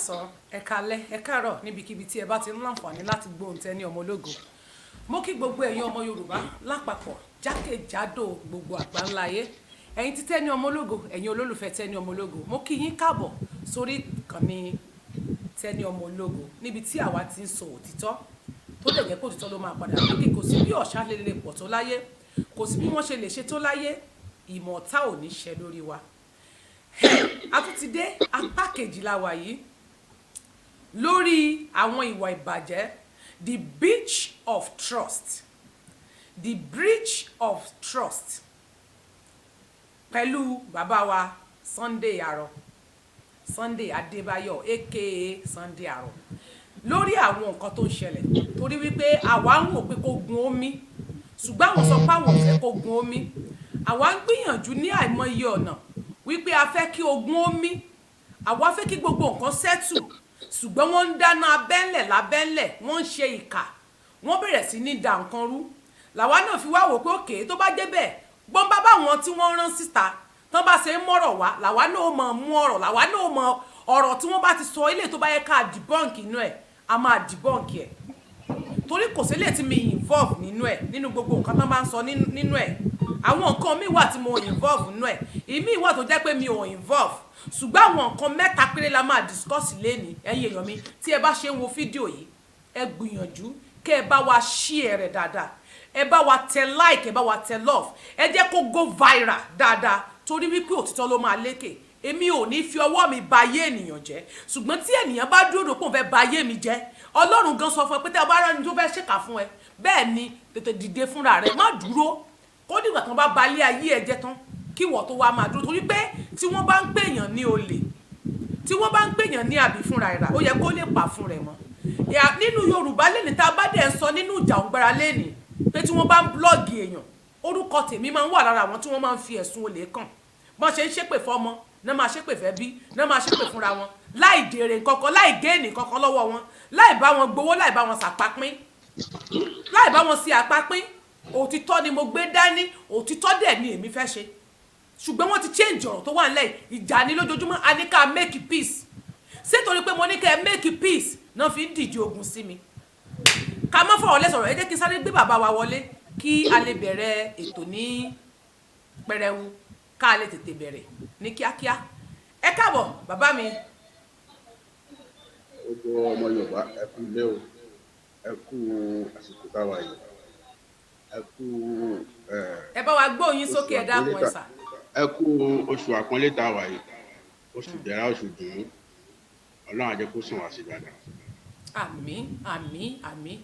káàsán, ẹ káalẹ́, ẹ káàárọ̀ níbikíbi tí ẹ bá ti ń láǹfààní láti gbóhùn Tenny ọmọ ológo. Mo kí gbogbo ẹ̀yin ọmọ Yorùbá lápapọ̀ jákèjádò gbogbo àgbáńlá ayé. Ẹ̀yin tí Tenny ọmọ ológo, ẹ̀yin olólùfẹ́ Tenny ọmọ ológo. Mo kí yín káàbọ̀ sórí ìkànnì Tenny ọmọ ológo níbi tí àwa ti ń sọ òtítọ́ tó dẹ̀ jẹ́ pé òtítọ́ ló máa padà lókè. Kò sí bí ọ̀ṣà lè pọ̀ tó láyé, kò sí bí wọ́n ṣe lè ṣe tó láyé, ìmọ̀ta ò ní ṣẹ lórí wa. A tún ti dé apá kejìlá wa yìí lórí àwọn ìwà ìbàjẹ́, the breach of trust, the breach of trust pẹ̀lú bàbá wa Sunday Arọ, Sunday Adébáyọ̀ aka Sunday Arọ, lórí àwọn nǹkan tó ń ṣẹlẹ̀ torí wípé àwa ń wò pé kó gun omi ṣùgbọ́n àwọn sọ pé àwọn ò fẹ́ kó gun omi. Àwa ń gbìyànjú ní àìmọye ọ̀nà wípé a fẹ́ kí ogun omi, àwa fẹ́ kí gbogbo nǹkan sẹ́tù, ṣùgbọ́n wọ́n ń dáná abẹ́ńlẹ̀ lábẹ́ńlẹ̀, wọ́n ń ṣe ìkà, wọ́n bẹ̀rẹ̀ sí ní da nǹkan rú. Làwa náà fi wá wò pé òkè tó bá jẹ́ bẹ́ẹ̀ gbọ́n bá báwọn tí wọ́n rán síta tán bá ṣe ń mọ̀rọ̀ wá, làwa náà mọ̀ mú ọ̀rọ̀, làwa náà mọ̀ ọ̀rọ̀ tí wọ́n bá ti sọ ilé tó bá yẹ ká debunk inú ẹ̀, a máa debunk ẹ̀. Torí kò sí ilé tí mi involve nínú ẹ̀, nínú gbogbo nǹkan tán bá ń sọ nínú ẹ̀. Àwọn nǹkan mi wà tí mo involve nínú ẹ̀, ìmí wà tó jẹ́ pé mi ò involve, ṣùgbọ́n àwọn nǹkan mẹ́ta péré la máa discuss lénìí. Ẹ̀yin èèyàn mi tí ẹ bá ṣe ń wo fídíò yìí, ẹ gbìyànjú kẹ́ ẹ bá wa share rẹ̀ dáadáa, ẹ bá wa tẹ like, ẹ bá wa tẹ love, ẹ jẹ́ kó go viral dáadáa torí wípé òtítọ́ ló máa lékè. Èmi ò ní fi ọwọ́ mi ba ayé ènìyàn jẹ́, ṣùgbọ́n tí ènìyàn bá dúró pé òun fẹ́ ba ayé mi jẹ́, Ọlọ́run gan sọ fún ẹ pé tẹ́ ọ bá rán ni tó fẹ́ ṣèkà fún ẹ, bẹ́ẹ̀ ni tètè dìde fúnra rẹ̀, má dúró kó dìgbà tán bá balẹ̀ ayé ẹ jẹ́ tán kí wọ́n tó wá máa dúró. Torí pé tí wọ́n bá ń pèèyàn ní olè, tí wọ́n bá ń pèèyàn ní àbí fúnra ẹ̀rà, ó yẹ kó lè pa fún rẹ̀ mọ́. Nínú Yorùbá lẹ́ni tá a bá dẹ̀ ń sọ nínú ìjà òǹgbára lẹ́ni pé tí wọ́n bá ń blọ́ọ̀gì èèyàn, orúkọ tèmi máa ń wà lára àwọn tí wọ́n máa ń fi ẹ̀sùn olè kàn. Bọ́n ṣe ń ṣépè fọ́mọ náà máa ṣépè fẹ́ bí, náà máa ṣépè fúnra wọn, láì dèrè kankan, láì géènì kankan lọ́wọ́ wọn, láì bá wọn gbowó, láì bá wọn sàpapín, láì bá wọn sí àpapín. Òtítọ́ ni mo gbé dání, òtítọ́ dẹ̀ ni èmi fẹ́ ṣe. Ṣùgbọ́n wọ́n ti change ọ̀rọ̀ tó wà nílẹ̀, ìjà ní lójoojúmọ́, a ní ká make peace. Ṣé torí pé mo ní kẹ́ make peace náà fi ń dìje ogun sí mi? Ká má fọ̀rọ̀ lẹ́sọ̀rọ̀, ẹ jẹ́ kí sáré gbé bàbá wa wọlé kí a lè bẹ̀rẹ̀ ètò ní pẹrẹwu, ká lè tètè bẹ̀rẹ̀ ní kíákíá. Ẹ káàbọ̀ bàbá mi. Gbogbo ọmọ Yorùbá ẹ kú ilé o, ẹ kú àsìkò táwa yìí, ẹ kú ẹ bá wa gbóyin sókè ẹ dákun ẹ sà. ẹ kú oṣù àpọ́nlé táwa yìí, oṣù jẹrà, oṣù dùn, Ọlọ́run á jẹ́ kó sùn wá sí dáadáa. Àmín àmín àmín.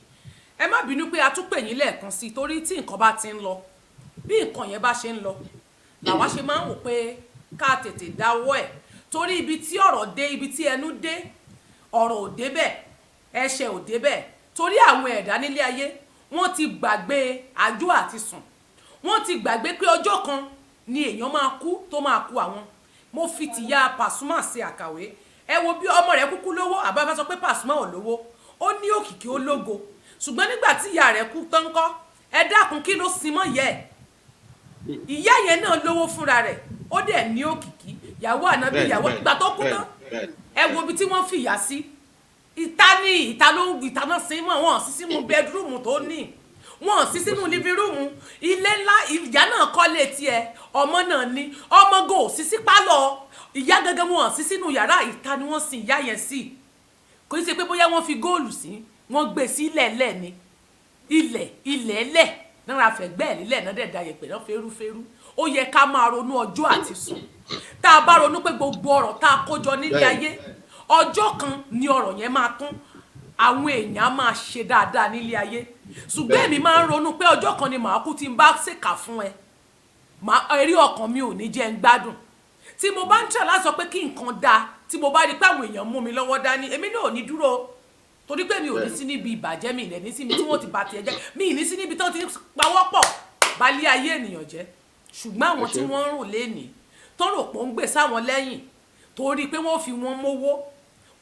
Ẹ má bínú pé a tún pè yín lẹ́ẹ̀kan sí torí tí nǹkan bá ti ń lọ, bí nǹkan yẹn bá ṣe ń lọ làwa ṣe máa ń wò pé ká tètè dáwọ́ ẹ̀ torí ibi tí ọ̀rọ̀ dé, ibi tí ẹnu dé, ọ̀rọ̀ ò débẹ̀, ẹ̀ṣẹ̀ ò débẹ̀. Torí àwọn ẹ̀dá nílé ayé wọ́n ti gbàgbé àjò àti sùn, wọ́n ti gbàgbé pé ọjọ́ kan ni èèyàn máa kú tó máa kú àwọn. Mo fi tìyá Pasuma ṣe àkàwé. Ẹ wo bí ọmọ rẹ̀ kúkú lówó, àbá sọ pé Pasuma ò lówó, ó ní òkìkí ó lógo, ṣùgbọ́n nígbà tí ìyá rẹ̀ kú tán kọ́, ẹ dákun kí ló sin mọ́ yẹ ẹ̀? Ìyá yẹn náà lówó fúnra rẹ̀, ó dẹ̀ ní òkìkí, ìyàwó ànábì ìyàwó ìgbà tó kú tán, ẹ wo ibi tí wọ́n fìyà sí. Ìta ló ń ìta náà sí mọ́, wọ́n sì sínú bedroom tó ní, wọ́n sì sínú living room, ilé ńlá ìyá náà kọ́lé tiẹ̀, ọmọ náà ní, ọmọ gò sí sí pálọ̀, ìyá gẹ́gẹ́ wọ́n sì sínú yàrá, ìta ni wọ́n sin ìyá yẹn sí. Kò í ṣe pé bóyá wọ́n fi góòlù sí, wọ́n gbé sí ilẹ̀ ẹlẹ̀ ni, ilẹ̀ ẹlẹ̀ náà fẹ̀gbẹ́ lílẹ̀ náà dẹ̀ da yẹ̀pẹ̀ náà fẹ́rúfẹ́rú. Ó yẹ ká máa ronú ọjọ́ àti sùn. Tá a bá ronú pé gbogbo ọ̀rọ̀ tá a kójọ nílé ayé, ọjọ́ kan ni ọ̀rọ̀ yẹn máa tán, àwọn èèyàn á máa ṣe dáadáa nílé ayé. Ṣùgbọ́n èmi máa ń ronú pé ọjọ́ kan ni màá kú tí n bá ṣèkà fún ẹ, eré ọkàn mi ò ní jẹ́ ń gbádùn. Tí mo bá ń tẹ̀ láti sọ pé kí nǹkan dáa, tí mo bá rí pé àwọn èèyàn mú mi lọ́wọ́ dání, èmi náà ò ní dúró torí pé mi ò ní sí níbi ìbàjẹ́, mi ìlẹ̀ ní sí mi tí wọ́n ti bà tiẹ̀ jẹ́, mi ì ní sí níbi tí wọ́n ti pawọ́pọ̀ balẹ̀ ayé ènìyàn jẹ́. Ṣùgbọ́n àwọn tí wọ́n ń rò lénìí tó rò pé ó ń gbé sáwọn lẹ́yìn torí pé wọ́n fi wọn mówó,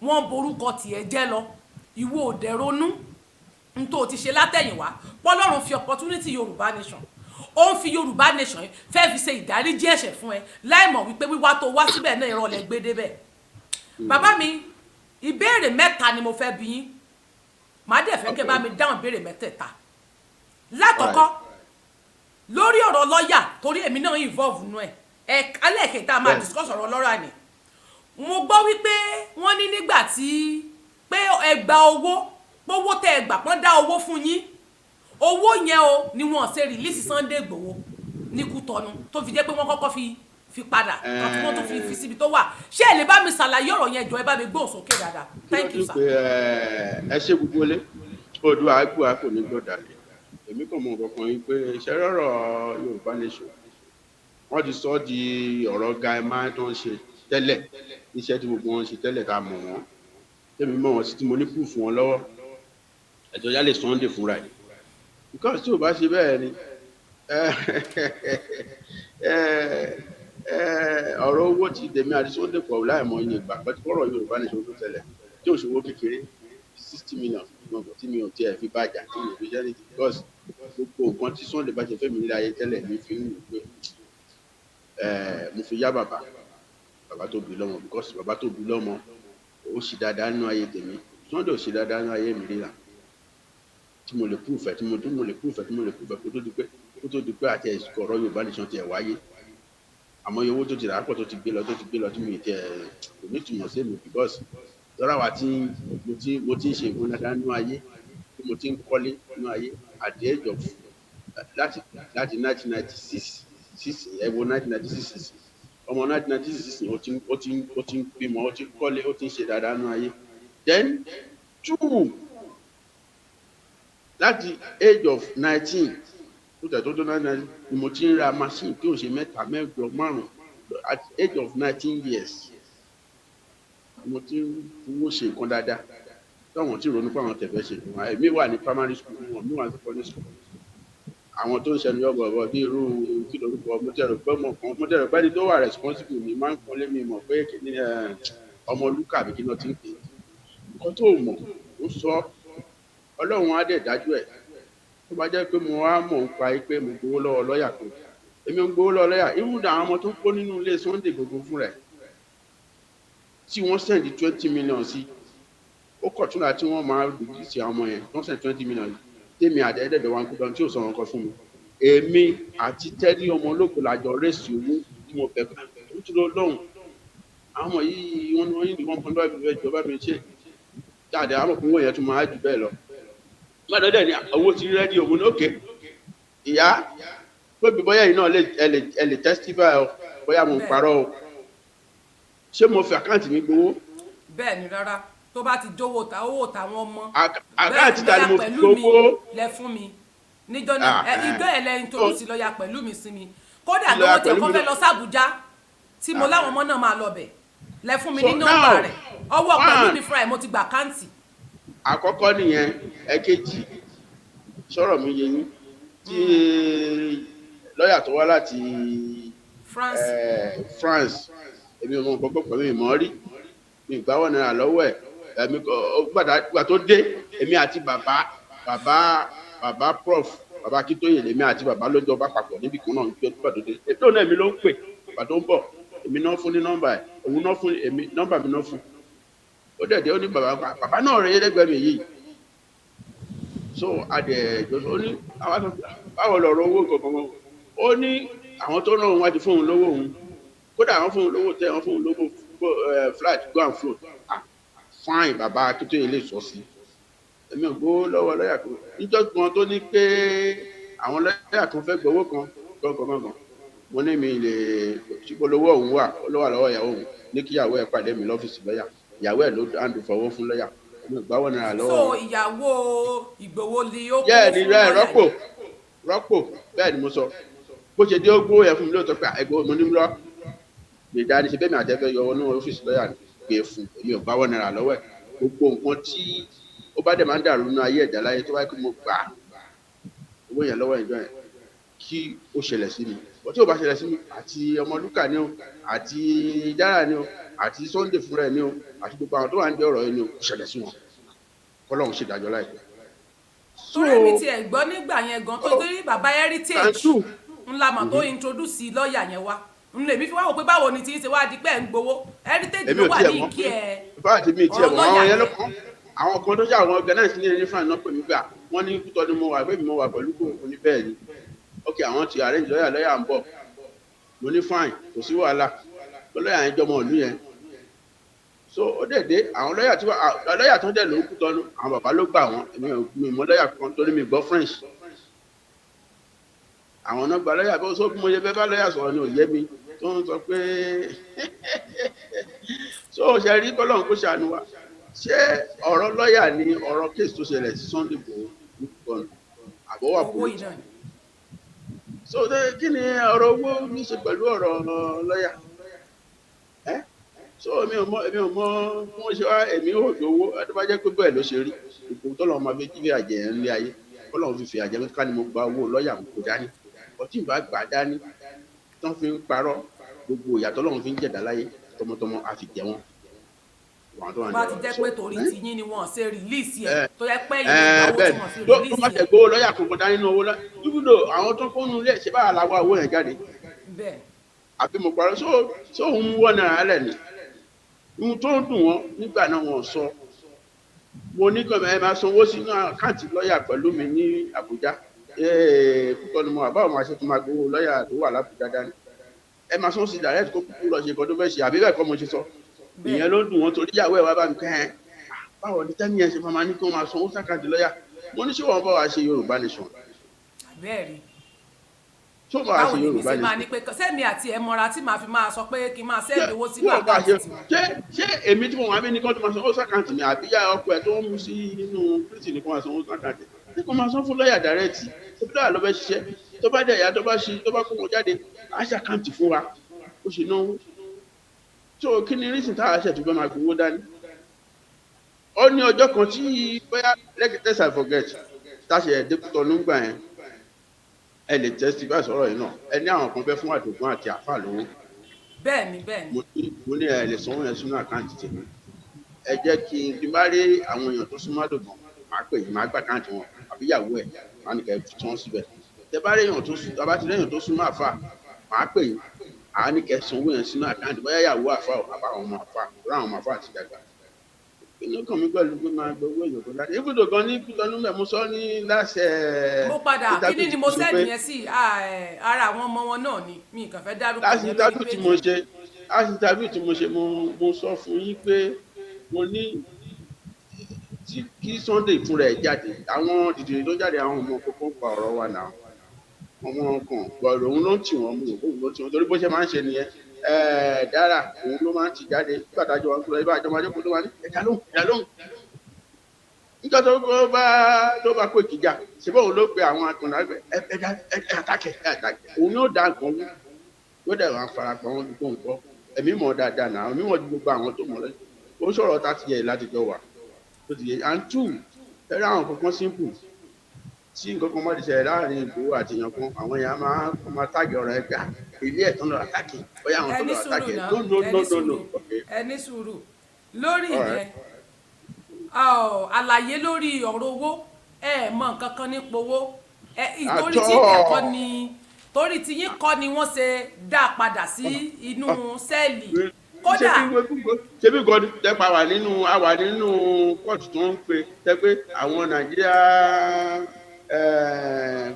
wọ́n borúkọ tiẹ̀ jẹ́ lọ, ìwọ ò dẹ̀ ronú n tó ti ṣe látẹ̀yìnwá. Pọ́lọ́run fi opportunity Yorùbá nation, ó ń fi Yorùbá nation fẹ́ fi ṣe ìdáríjì ẹ̀ṣẹ̀ fún ẹ láì mọ̀ wípé wíwá tó wá síbẹ̀ náà ìrọ̀lẹ́ gbé débẹ̀. Bàbá mi, ìbéèrè mẹ́ta ni mo fẹ́ bi yín màá dẹ̀ fẹ́ kẹ́ bá mi dáhùn ìbéèrè mẹ́tẹ̀ẹ̀ta lákọ̀ọ́kọ́ lórí ọ̀rọ̀ lọ́ọ̀yà torí èmi náà involve nù ẹ̀ ẹlẹ́ẹ̀kẹta máa discuss ọ̀rọ̀ lọ́ọ̀yà ni mo gbọ́ wípé wọ́n ní nígbà tí pé ẹ gba owó tẹ ẹ gbà pọ́n dá owó fún yín owó yẹn o ni wọ́n ṣe release Sunday Igboho ní Kútọ́nù tó fi jẹ́ pé wọ́n kọ́kọ́ fi padà kan tí wọ́n tún fi síbi tó wà ṣé ẹ lè bá mi ṣàlàyé ọ̀rọ̀ yẹn jọ ẹ bá mi gbóhùn sókè dáadáa thank you sir. ẹ ṣe gbogbo lé odò àgbò àpò ní gbọ́dàlẹ̀ èmi kò mọ nǹkan kan yín pé iṣẹ́ rọ̀rọ̀ Yorùbá nation wọ́n ti sọ di ọ̀rọ̀ gaima tó ń ṣe tẹ́lẹ̀ iṣẹ́ tí gbogbo wọn ṣe tẹ́lẹ̀ ká mọ̀ wọ́n tẹ́mi mọ̀ wọ́n sí tí mo ní proof wọn lọ́wọ́ ẹ̀tọ́ yálẹ̀ Sunday fúnra ẹ̀ because tí ò bá ṣe bẹ́ẹ̀ ni ọ̀rọ̀ owó ti dèmi àti Sunday pọ̀ láìmọ̀ iye ìgbà pẹ̀lú ọ̀rọ̀ Yorùbá nation tó tẹ́lẹ̀ tí ò ṣòwò kékeré 60 million tí mi ò tiẹ̀ fi bàjá tí mi ò fi jẹ́ ní because gbogbo nǹkan tí Sunday bá ṣe fẹ́mi nílé ayé tẹ́lẹ̀ mi fi ń wò pé mo fi yá bàbá tó bí lọ́mọ because bàbá tó bí lọ́mọ ó ṣe dáadáa nínú ayé tèmi Sunday ò ṣe dáadáa nínú ayé mi ríra tí mo lè proof ẹ̀ tí mo lè proof ẹ̀ kó tó di pé àti ẹ̀sùn ọ̀rọ̀ Yorùbá nation ti ẹ̀ wáyé àmọ́ iye owó tó ti rà pọ̀ tó ti gbé lọ tí mi tẹ̀ kò ní túmọ̀ sí mi because lọ́ra wa tí mo ti ń ṣe ìgbóná dáadáa nínú ayé tí mo ti ń kọ́lé nínú ayé at the age of láti 1996 ẹ̀wọ̀ 1996 ọmọ 1996 ó ti ń bímọ ó ti ń kọ́lé ó ti ń ṣe dáadáa nínú ayé then 2 láti age of 19 tó tẹ̀ tó 19 ni mo ti ń ra machine tí ò ṣe mẹ́ta mẹ́jọ márùn-ún at age of 19 years mo ti ń fowó ṣe nǹkan dáadáa táwọn tí ronú pé àwọn tẹ̀fẹ́ ṣe èmi wà ní primary school wọn mi wà ní secondary school àwọn tó ń ṣẹnu yọ̀bọ̀bọ̀ bí irú kí lórúkọ mo tẹ̀rọ pé ẹni tó wà responsible ni máa ń kọ́ lé mi mọ̀ pé kìíní ọmọ lúkà àbí kí náà ti ń pè nǹkan tó mọ̀ ó sọ Ọlọ́run á dẹ̀ dájú ẹ̀ tó bá jẹ́ pé mo wá mọ̀ ń pa pé mo gbowó lọ́wọ́ lọ́ọ̀yà kan èmi ń gbowó lọ́wọ́ lọ́ọ̀yà ìwúdà àwọn ọmọ tó kó nínú ilé Sunday gbogbo fún rẹ̀ tí wọ́n send 20 million sí ó kọ̀ túnra tí wọ́n máa rìlíìsì àwọn ọmọ yẹn wọ́n send 20 million tèmi àti ẹ̀ẹ́dẹ̀dẹ̀ wa ń kú tí ò sọ nǹkan fún mi èmi àti tẹ́lí ọmọ ológun làjọ rẹ́sì owó tí mo bẹ̀ bá tó ti lọ lọ́hùn àwọn ọmọ yìí wọ́n yìí wọ́n pọ́n lọ́wọ́ ìjọba mi ṣe jáde àwọn òkúnwó yẹn tún máa jù bẹ́ẹ̀ lọ gbọ́dọ̀ dẹ̀ ni owó ti rẹ́dí òun ní òkè ìyá tóbi bóyá yìí náà ẹ lè testify ọ bóyá mo ń parọ́ o ṣé mo fi àkáǹtì mi gbowó. bẹ́ẹ̀ ni rárá tó bá ti jówó ta owó táwọn ọmọ àkáǹtì ta ni mo fi gbowó lẹ fún mi níjọ́ náà ìjọ ẹ̀ lẹ́yìn tó sì lọ́ọ́ ya pẹ̀lú mi sí mi kódà lọ́wọ́ tí ẹ̀kọ́ fẹ́ lọ sàbújá tí mo láwọn ọmọ náà máa lọ bẹ̀ lẹ fún mi ní nọ́mbà rẹ̀ ọwọ́ pẹ̀lú mi fúnra ẹ̀ mo ti gbà àkáǹtì. àkọ́kọ́ nìyẹn ẹ̀kejì sọ̀rọ̀ mi yẹ yín tí lọ́ọ̀yà tó wá láti France èmi ò mọ nǹkan pọ̀ pẹ̀lú ìmọ̀ rí mi ìgbàwọ̀ náírà lọ́wọ́ ẹ̀ èmi gbà tó dé èmi àti bàbá prof bàbá Akíntóyè lèmi àti bàbá lọ́jọ́ bá papọ̀ níbi kan náà níbi ọdún pàdé ètò náà èmi ló ń pè pàtó ń bọ̀ èmi náà fún ní nọ́mbà ẹ̀ òun náà fún èmi nọ́mbà mi náà fún ó dẹ̀ dé ó ní bàbá náà rẹ̀ yẹ́dẹ́gbẹ́ mi yìí so adẹ̀ ìjọsọ ó ní àwọn báwo lọ̀rọ̀ owó kankan ó ní àwọn tó náà wá ti fún òun lówó òun kódà àwọn fún òun lówó tẹ àwọn fún òun lówó flight go and float fine bàbá Akíntóyè lè sọ sí èmi ò gbowó lọ́wọ́ lọ́yà kan níjọ́ kan tó ní pé àwọn lọ́yà kan fẹ́ gbowó kan gangan mo ní mi lè ṣípolówó òun wà lọ́wọ́ ìyàwó òun ní kíyàwó ẹ̀ pàdé mi lọ́fíìsì lọ́yà ìyàwó ẹ̀ ló dáńdù fọwọ́ fún lọ́yà èmi ò gbáwọ́ náírà lọ́wọ́. so ìyàwó Ìgbòho ni ó kó fún lọ́yà rọ́pò bẹ́ẹ̀ ni mo sọ bó ṣe dé ó gbó ẹ̀ fún mi lóòótọ́ pé ẹgbẹ́ mo ní lọ gbèdá ni ṣe bẹ́ẹ̀ mi àtẹ́fẹ́ yọ ọ́nú ọ́fíìsì lọ́yà gbé fún èmi ò gbáwọ́ náírà lọ́wọ́ ẹ̀ gbogbo nǹkan tí ó bá dẹ̀ máa ń dàrú nínú ayé ẹ̀dá láyé tó wáyé kí mo gbà owó yẹn lọ́wọ́ ìjọ yẹn kí ó ṣẹlẹ̀ sí mi bó tí ò bá ṣẹlẹ̀ sí mi àti Ọmọlúkà ni o àti Dára ni o àti Sunday fúnra ẹ̀ ni o àti gbogbo àwọn tó wà ń jẹ́ ọ̀rọ̀ yẹn ni o ṣẹlẹ̀ sí wọn kọ́lọ́hún ṣèdájọ́ láìpẹ́. torí mi tiẹ̀ gbọ́ nígbà yẹn gan tó torí bàbá heritage ńlá mà tó introduce lọ́ọ̀yà yẹn wá n lè mi fi wá wò pé báwo ni tí ń ṣe wá di pé ẹ̀ ń gbowó heritage èmi ló ò wà tiẹ̀ ní mọ̀ ìkí pé ẹ̀ ìfáàtì mi tiẹ̀ ọ̀rọ̀ mọ̀ lọ́ọ̀yà àwọn yẹn yẹn. lọ́kàn àwọn kan tó ṣe àwọn organize ní ẹni fáànù náà pè mí gbà wọ́n ní kútọ́ ni mo wà pé mi mo wà pẹ̀lú kò ní bẹ́ẹ̀ ni ok àwọn ti arrange lọ́yà ń bọ̀ mo ní fine kò sí wàhálà lọ́yà yẹn jọmọ ìlú yẹn so ó dẹ̀ dé àwọn lọ́yà tó dẹ̀ ló kú tọ́nu àwọn bàbá ló gbà wọ́n mi mọ lọ́yà kan torí mi gbọ́ French àwọn náà gba lọ́yà bó so mo yẹ fẹ́ bá lọ́yà sọ̀rọ̀ ni ò yé mi tó ń sọ pé so ṣe rí kọ́lọ́n kó ṣàánú wa ṣé ọ̀rọ̀ lọ́yà ni ọ̀rọ̀ kéèsì tó ṣẹlẹ̀ sí Sunday Igboho nìkan àbọ̀wà polisi so kí ni ọ̀rọ̀ owó ní ṣe pẹ̀lú ọ̀rọ̀ lọ́yà so èmi ò mọ bí wọ́n ṣe wá èmi ò dówó ẹni bá jẹ́ pé bẹ́ẹ̀ ló ṣe rí ipò tọ́lọ́ máa fi jíde àjẹ́ ẹ̀ ńlẹ̀ ayé kọ́lọ́ fi fi àjẹ́ mi ká ni mo gba owó lọ́yà kò dání ọtí ìbá gbà dání tán fi ń parọ́ gbogbo ìyàtọ̀ lọ́run fi ń jẹ̀dá láyé tọmọtọmọ àfi jẹ wọn. bá ti jẹ́ pé torí ti yín ni wọ́n ṣe rìlíìsì ẹ̀ tó yẹ pé ìyàwó tí wọ́n fi rìlíìsì ẹ̀. tó má tẹ̀ gbowó lọ́yà kankan dání nínú owó lọ ibùdó àwọn tó kó nu ilé ṣe bá àlàwọ̀ owó yẹn jáde. àbí mo parọ́ só òun wọ́n náírà lẹ̀ ni ohun tó ń dùn wọ́n nígbà náà wọ́n sọ mo ní kọ́ ẹ máa sanwó sínú àkáǹtì lọ́yà pẹ̀lú mi ní Àbújá kúkọ́ ni mo wà báwo máa ṣe tó máa gbowó lọ́yà tó wà l'Àbújá dání ẹ máa sanwó sí direct kó kúkú lọ ṣe nǹkan tó fẹ́ ṣe àbí bẹ́ẹ̀ kọ́ mo ṣe sọ ìyẹn ló dùn wọ́n torí ìyàwó ẹ̀ wá bá mi kẹ́ ẹ́ báwo ni tẹ́ni yẹn ṣe máa ní kí wọ́n máa sanwó sàkáǹtì lọ́yà mo ní ṣé wọ́n bá wa ṣe yorubanation. bẹ́ẹ̀ni tó bá a ṣe yorubanation. báwo ni mi ṣe máa ní pé sẹ́mi àti ẹ̀ mọ́ra tí màá fi máa sọ pé kí n máa sẹ́ẹ̀dì owó sínú àkáǹtì tiwọn. ṣé èmi tí mo wà mí ní kí wọ́n tó máa sanwó sàkáǹtì mi àbí yá ọkọ ẹ̀ tó ń mú sí inú kírísì ní kí wọ́n máa sanwó sàkáǹtì ní kí wọ́n máa san fún lọ́yà direct tó bí lọ́yà ló fẹ́ ṣiṣẹ́ tó bá dẹ̀ yá tó bá kó wọn jáde á ṣàkáǹtì fún wa ó ṣe náwó tó kí ni rísìn táwa ṣẹ̀ tó fẹ́ máa gbowó dání. ó ní ọjọ́ kan tí bóyá lẹ́kẹ̀tẹ́sì I forget táṣe ẹ̀dẹ́kùtọ̀ nígbà yẹn ẹ lè testify sọ̀rọ̀ yìí náà ẹ ní àwọn kan fẹ́ fún àdògún àti àfà lówó. bẹ́ẹ̀ni. mo ní ẹ lè sanwó yẹn sínú àkáǹtì tèmi ẹ jẹ́ kí n bá rí àwọn èèyàn tó súnmọ́ àdògún máa pè yín máa gbà àkáǹtì wọn àbí ìyàwó ẹ̀ máa nìkẹ́ fi tán síbẹ̀ tẹ bá rí èèyàn tó súnmọ́ àfà máa pè yín àá nìkẹ́ sanwó yẹn sínú àkáǹtì bóyá ìyàwó àfà ò àbáwọn ọmọ àfà ráwọn ọmọ àfà àti dàgbà inú kan mi pẹ̀lú pé máa gbowó èèyàn tó dájú ibùdó gan ní kútọ́nù mẹ́ mo sọ ní láṣẹ. mo padà kíní ni mo sẹ́ẹ̀dì yẹn sí ara àwọn ọmọ wọn náà ni mi kàn fẹ́ dárúkọ yẹn lórí péjì. láti interview tí mo ṣe mo sọ fún yín pé mo ní kí Sunday fúnra ẹ̀ jáde àwọn dìdìrì tó jáde àwọn ọmọ kókó pa ọ̀rọ̀ wa náà ọmọ kan gbọ̀rọ̀ òun ló ń tì wọ́n mú òun ló ń tì wọ́n torí bó ṣe máa ń ṣe nìyẹn dára òun ló máa ń ti jáde nígbà tájọ wọn kúrò ibà àjọmọ ajọpọ tó wà ní ẹ̀dá lóhùn nígbà tó bá kó ìkìjà ṣùgbọ́n òun ló pe àwọn akọ̀nà ẹ̀dá àtàkẹ́ òun yóò dá nǹkan wú yóò dẹ̀ wọn farapọ̀ wọn dúpọ̀ nǹkan ẹ̀mí mọ̀ dáadáa náà ẹ̀mí mọ̀ ju gbogbo àwọn tó mọ̀ lẹ́yìn ó sọ̀rọ̀ tá ti yẹ láti jọ wà tó ti yẹ and two ẹ̀rọ àwọn kankan simple tí nǹkan kan máa ti ṣẹlẹ̀ láàrin Ìgbòho àti èèyàn kan àwọn èèyàn máa táàgì ọ̀rọ̀ ẹgbẹ́ ilé ẹ̀tàn lọ àtàkì bóyá àwọn tó lọ àtàkì no. ẹni sùúrù lórí yẹn àlàyé lórí ọ̀rọ̀ owó ẹ mọ nǹkan kan nípa owó ìtorí tí ẹ̀kọ́ ni torí tí yín kọ́ ni wọ́n ṣe dá padà sí inú sẹ́ẹ̀lì kódà. ṣebí god tẹpa wà nínú kóòtù tó ń pe tẹpẹ àwọn Nàìjíríà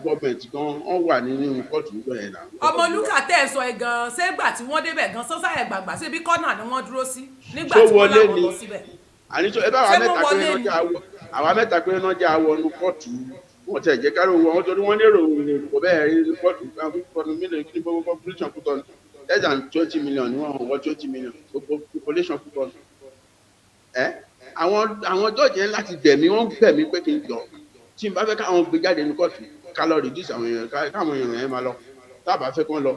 gọọmenti gan wọn wà nínú kóòtù nígbà yẹn náà. Ọmọlúkà tẹ̀ sọ ẹ̀ gan ṣégbà tí wọ́n débẹ̀ gan sọ́sà ẹ̀ gbàgbà ṣebí kọ́nà ni wọ́n dúró sí nígbà tí wọ́n láwọn lọ síbẹ̀. àníṣe ẹ bá àwa mẹ́ta pé náà jẹ́ àwọ̀ nínú kóòtù wọn tẹ̀ jẹ́ kárí owó wọn torí wọ́n lérò kò bẹ́ẹ̀ rí kóòtù mílíọ̀nù kí gbogbo population kú tọ́nu less than 20 million ni wọ́n wọ́n 20 million gbogbo population kú tọ́nu. àwọn jọ́ọ̀jì yẹn láti bẹ̀ mí wọ́n bẹ̀ mí pé kí n jọ tí n bá fẹ́ káwọn gbé jáde ní kóòtù ká lọ reduce àwọn èèyàn káwọn èèyàn yẹn máa lọ tá a bá fẹ́ kán lọ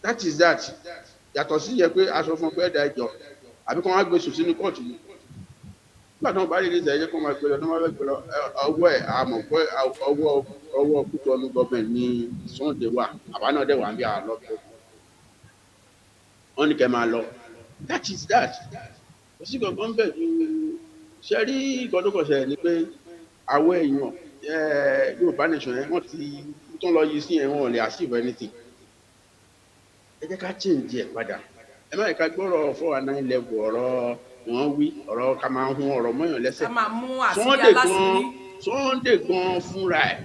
that is that yàtọ̀ sí yẹ pé aṣọ fún pé ẹ̀dá ẹjọ́ àbí kán wá gbé sùn sínú kóòtù yìí nígbà tí wọ́n bá rí ilé ìṣẹ̀yẹ kán máa gbé lọ tí wọ́n fẹ́ gbé lọ ọwọ́ ẹ̀ àmọ̀ pé ọwọ́ Kútọ́nù gọ́ọ̀mẹ̀ntì ní Sunday wà àbá náà dẹ̀ wà bí àlọ́ tó wọ́n ní kẹ́ máa lọ that is that kò sí kankan bẹ́ẹ̀ ju ṣe rí ìkọ́dúnkọ̀ṣẹ̀ ni pé àwọn èèyàn Yorùbá nation yẹn wọ́n ti tún lọ yìí sí yẹn wọn ò lè achieve anything ẹ jẹ́ ká change ẹ̀ padà ẹ má yẹ ká gbọ́rọ̀ 419 level ọ̀rọ̀ wọ́n wí ọ̀rọ̀ ká máa hun ọ̀rọ̀ mọ́yàn lẹ́sẹ̀ ká máa mú àṣírí aláṣírí. Sunday gan fúnra ẹ̀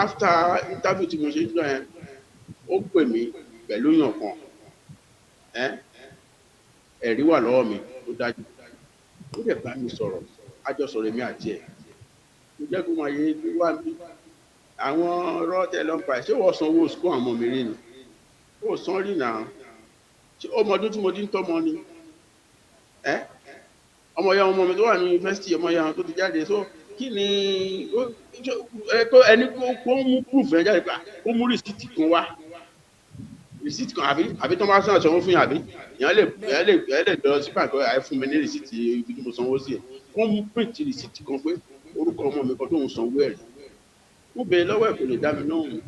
after interview tí mo ṣe jọ yẹn ó pè mí pẹ̀lú yàn kan ẹ̀rí wà lọ́wọ́ mi tó dájú ó dẹ̀ bá mi sọ̀rọ̀ àjọsọ̀rọ̀ èmi àti ẹ̀ mo jẹ́ kó máa yẹ wá bí àwọn ọ̀rọ̀ tẹ lọ pa ẹ̀ ṣé wọ́n san owó sukú àwọn ọmọ mi rí ni ó san rí náà ṣé ọmọdún tí mo ti ń tọ́mọ ni ọmọ ya ọmọ mi tó wà ní yunifásitì ọmọ ya tó ti jáde so kí ni ẹni kó mú proof ẹ jáde pa kó mú rìsíìtì kan wá rìsíìtì kan àbí tó máa sàn sanwó fún yàn àbí èèyàn lè lọ sí pàǹkọ àì fún mi ní rìsíìtì ibi tí mo sanwó sí ẹ kó mú print rìsíìtì kan pé orúkọ ọmọ mi kan tó ń sanwó ẹ rí mo bèèrè lọ́wọ́ ẹ̀ kò lè dá mi lóhùn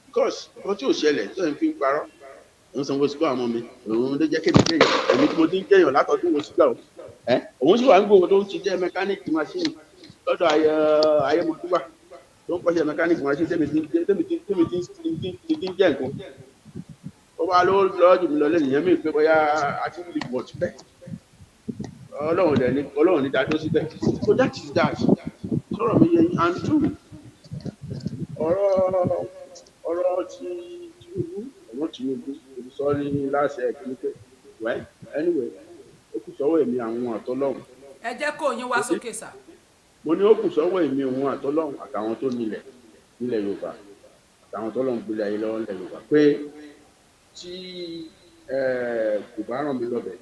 because ọkọ tí ò ṣẹlẹ̀ tó ń fi ń parọ́ òun sanwó sí àwọn ọmọ mi òun ló jẹ́ kéde kéèyàn èmi tí mo ti ń kéèyàn látọdún wo sígbà òun sì wà ń gbòòrò tó ń ti jẹ́ mẹkáníìkì machine lọ́dọ̀ ayé mo túbà tó ń kọ́ṣẹ́ mẹkáníìkì machine tẹ́mi ti ń jẹ́ nǹkan ó wá lọ́wọ́ jù mí lọ lẹ́yìn yẹn mi pé bóyá a ti ń lè wọ̀ síbẹ̀ ọlọ́run ní dájọ́ síbẹ̀ so that is that sọ̀rọ̀ mi yẹn and true ọ̀rọ̀ ti Tinubu sọ́ọ́rí láṣẹ ẹ̀kíníkẹ́ well anyway ó kù sọ́wọ́ èmi àwọn àtọ́lọ́hùn. ẹ jẹ́ kó yín wá sókè sà. mo ní ó kù sọ́wọ́ èmi òun àtọ́lọ́hùn àtàwọn tó nílẹ̀ Yorùbá àtàwọn tọ́lọ́hùn gbélé ayé lọ́wọ́ nílẹ̀ Yorùbá pé tí kò bá ràn mí lọ́bẹ̀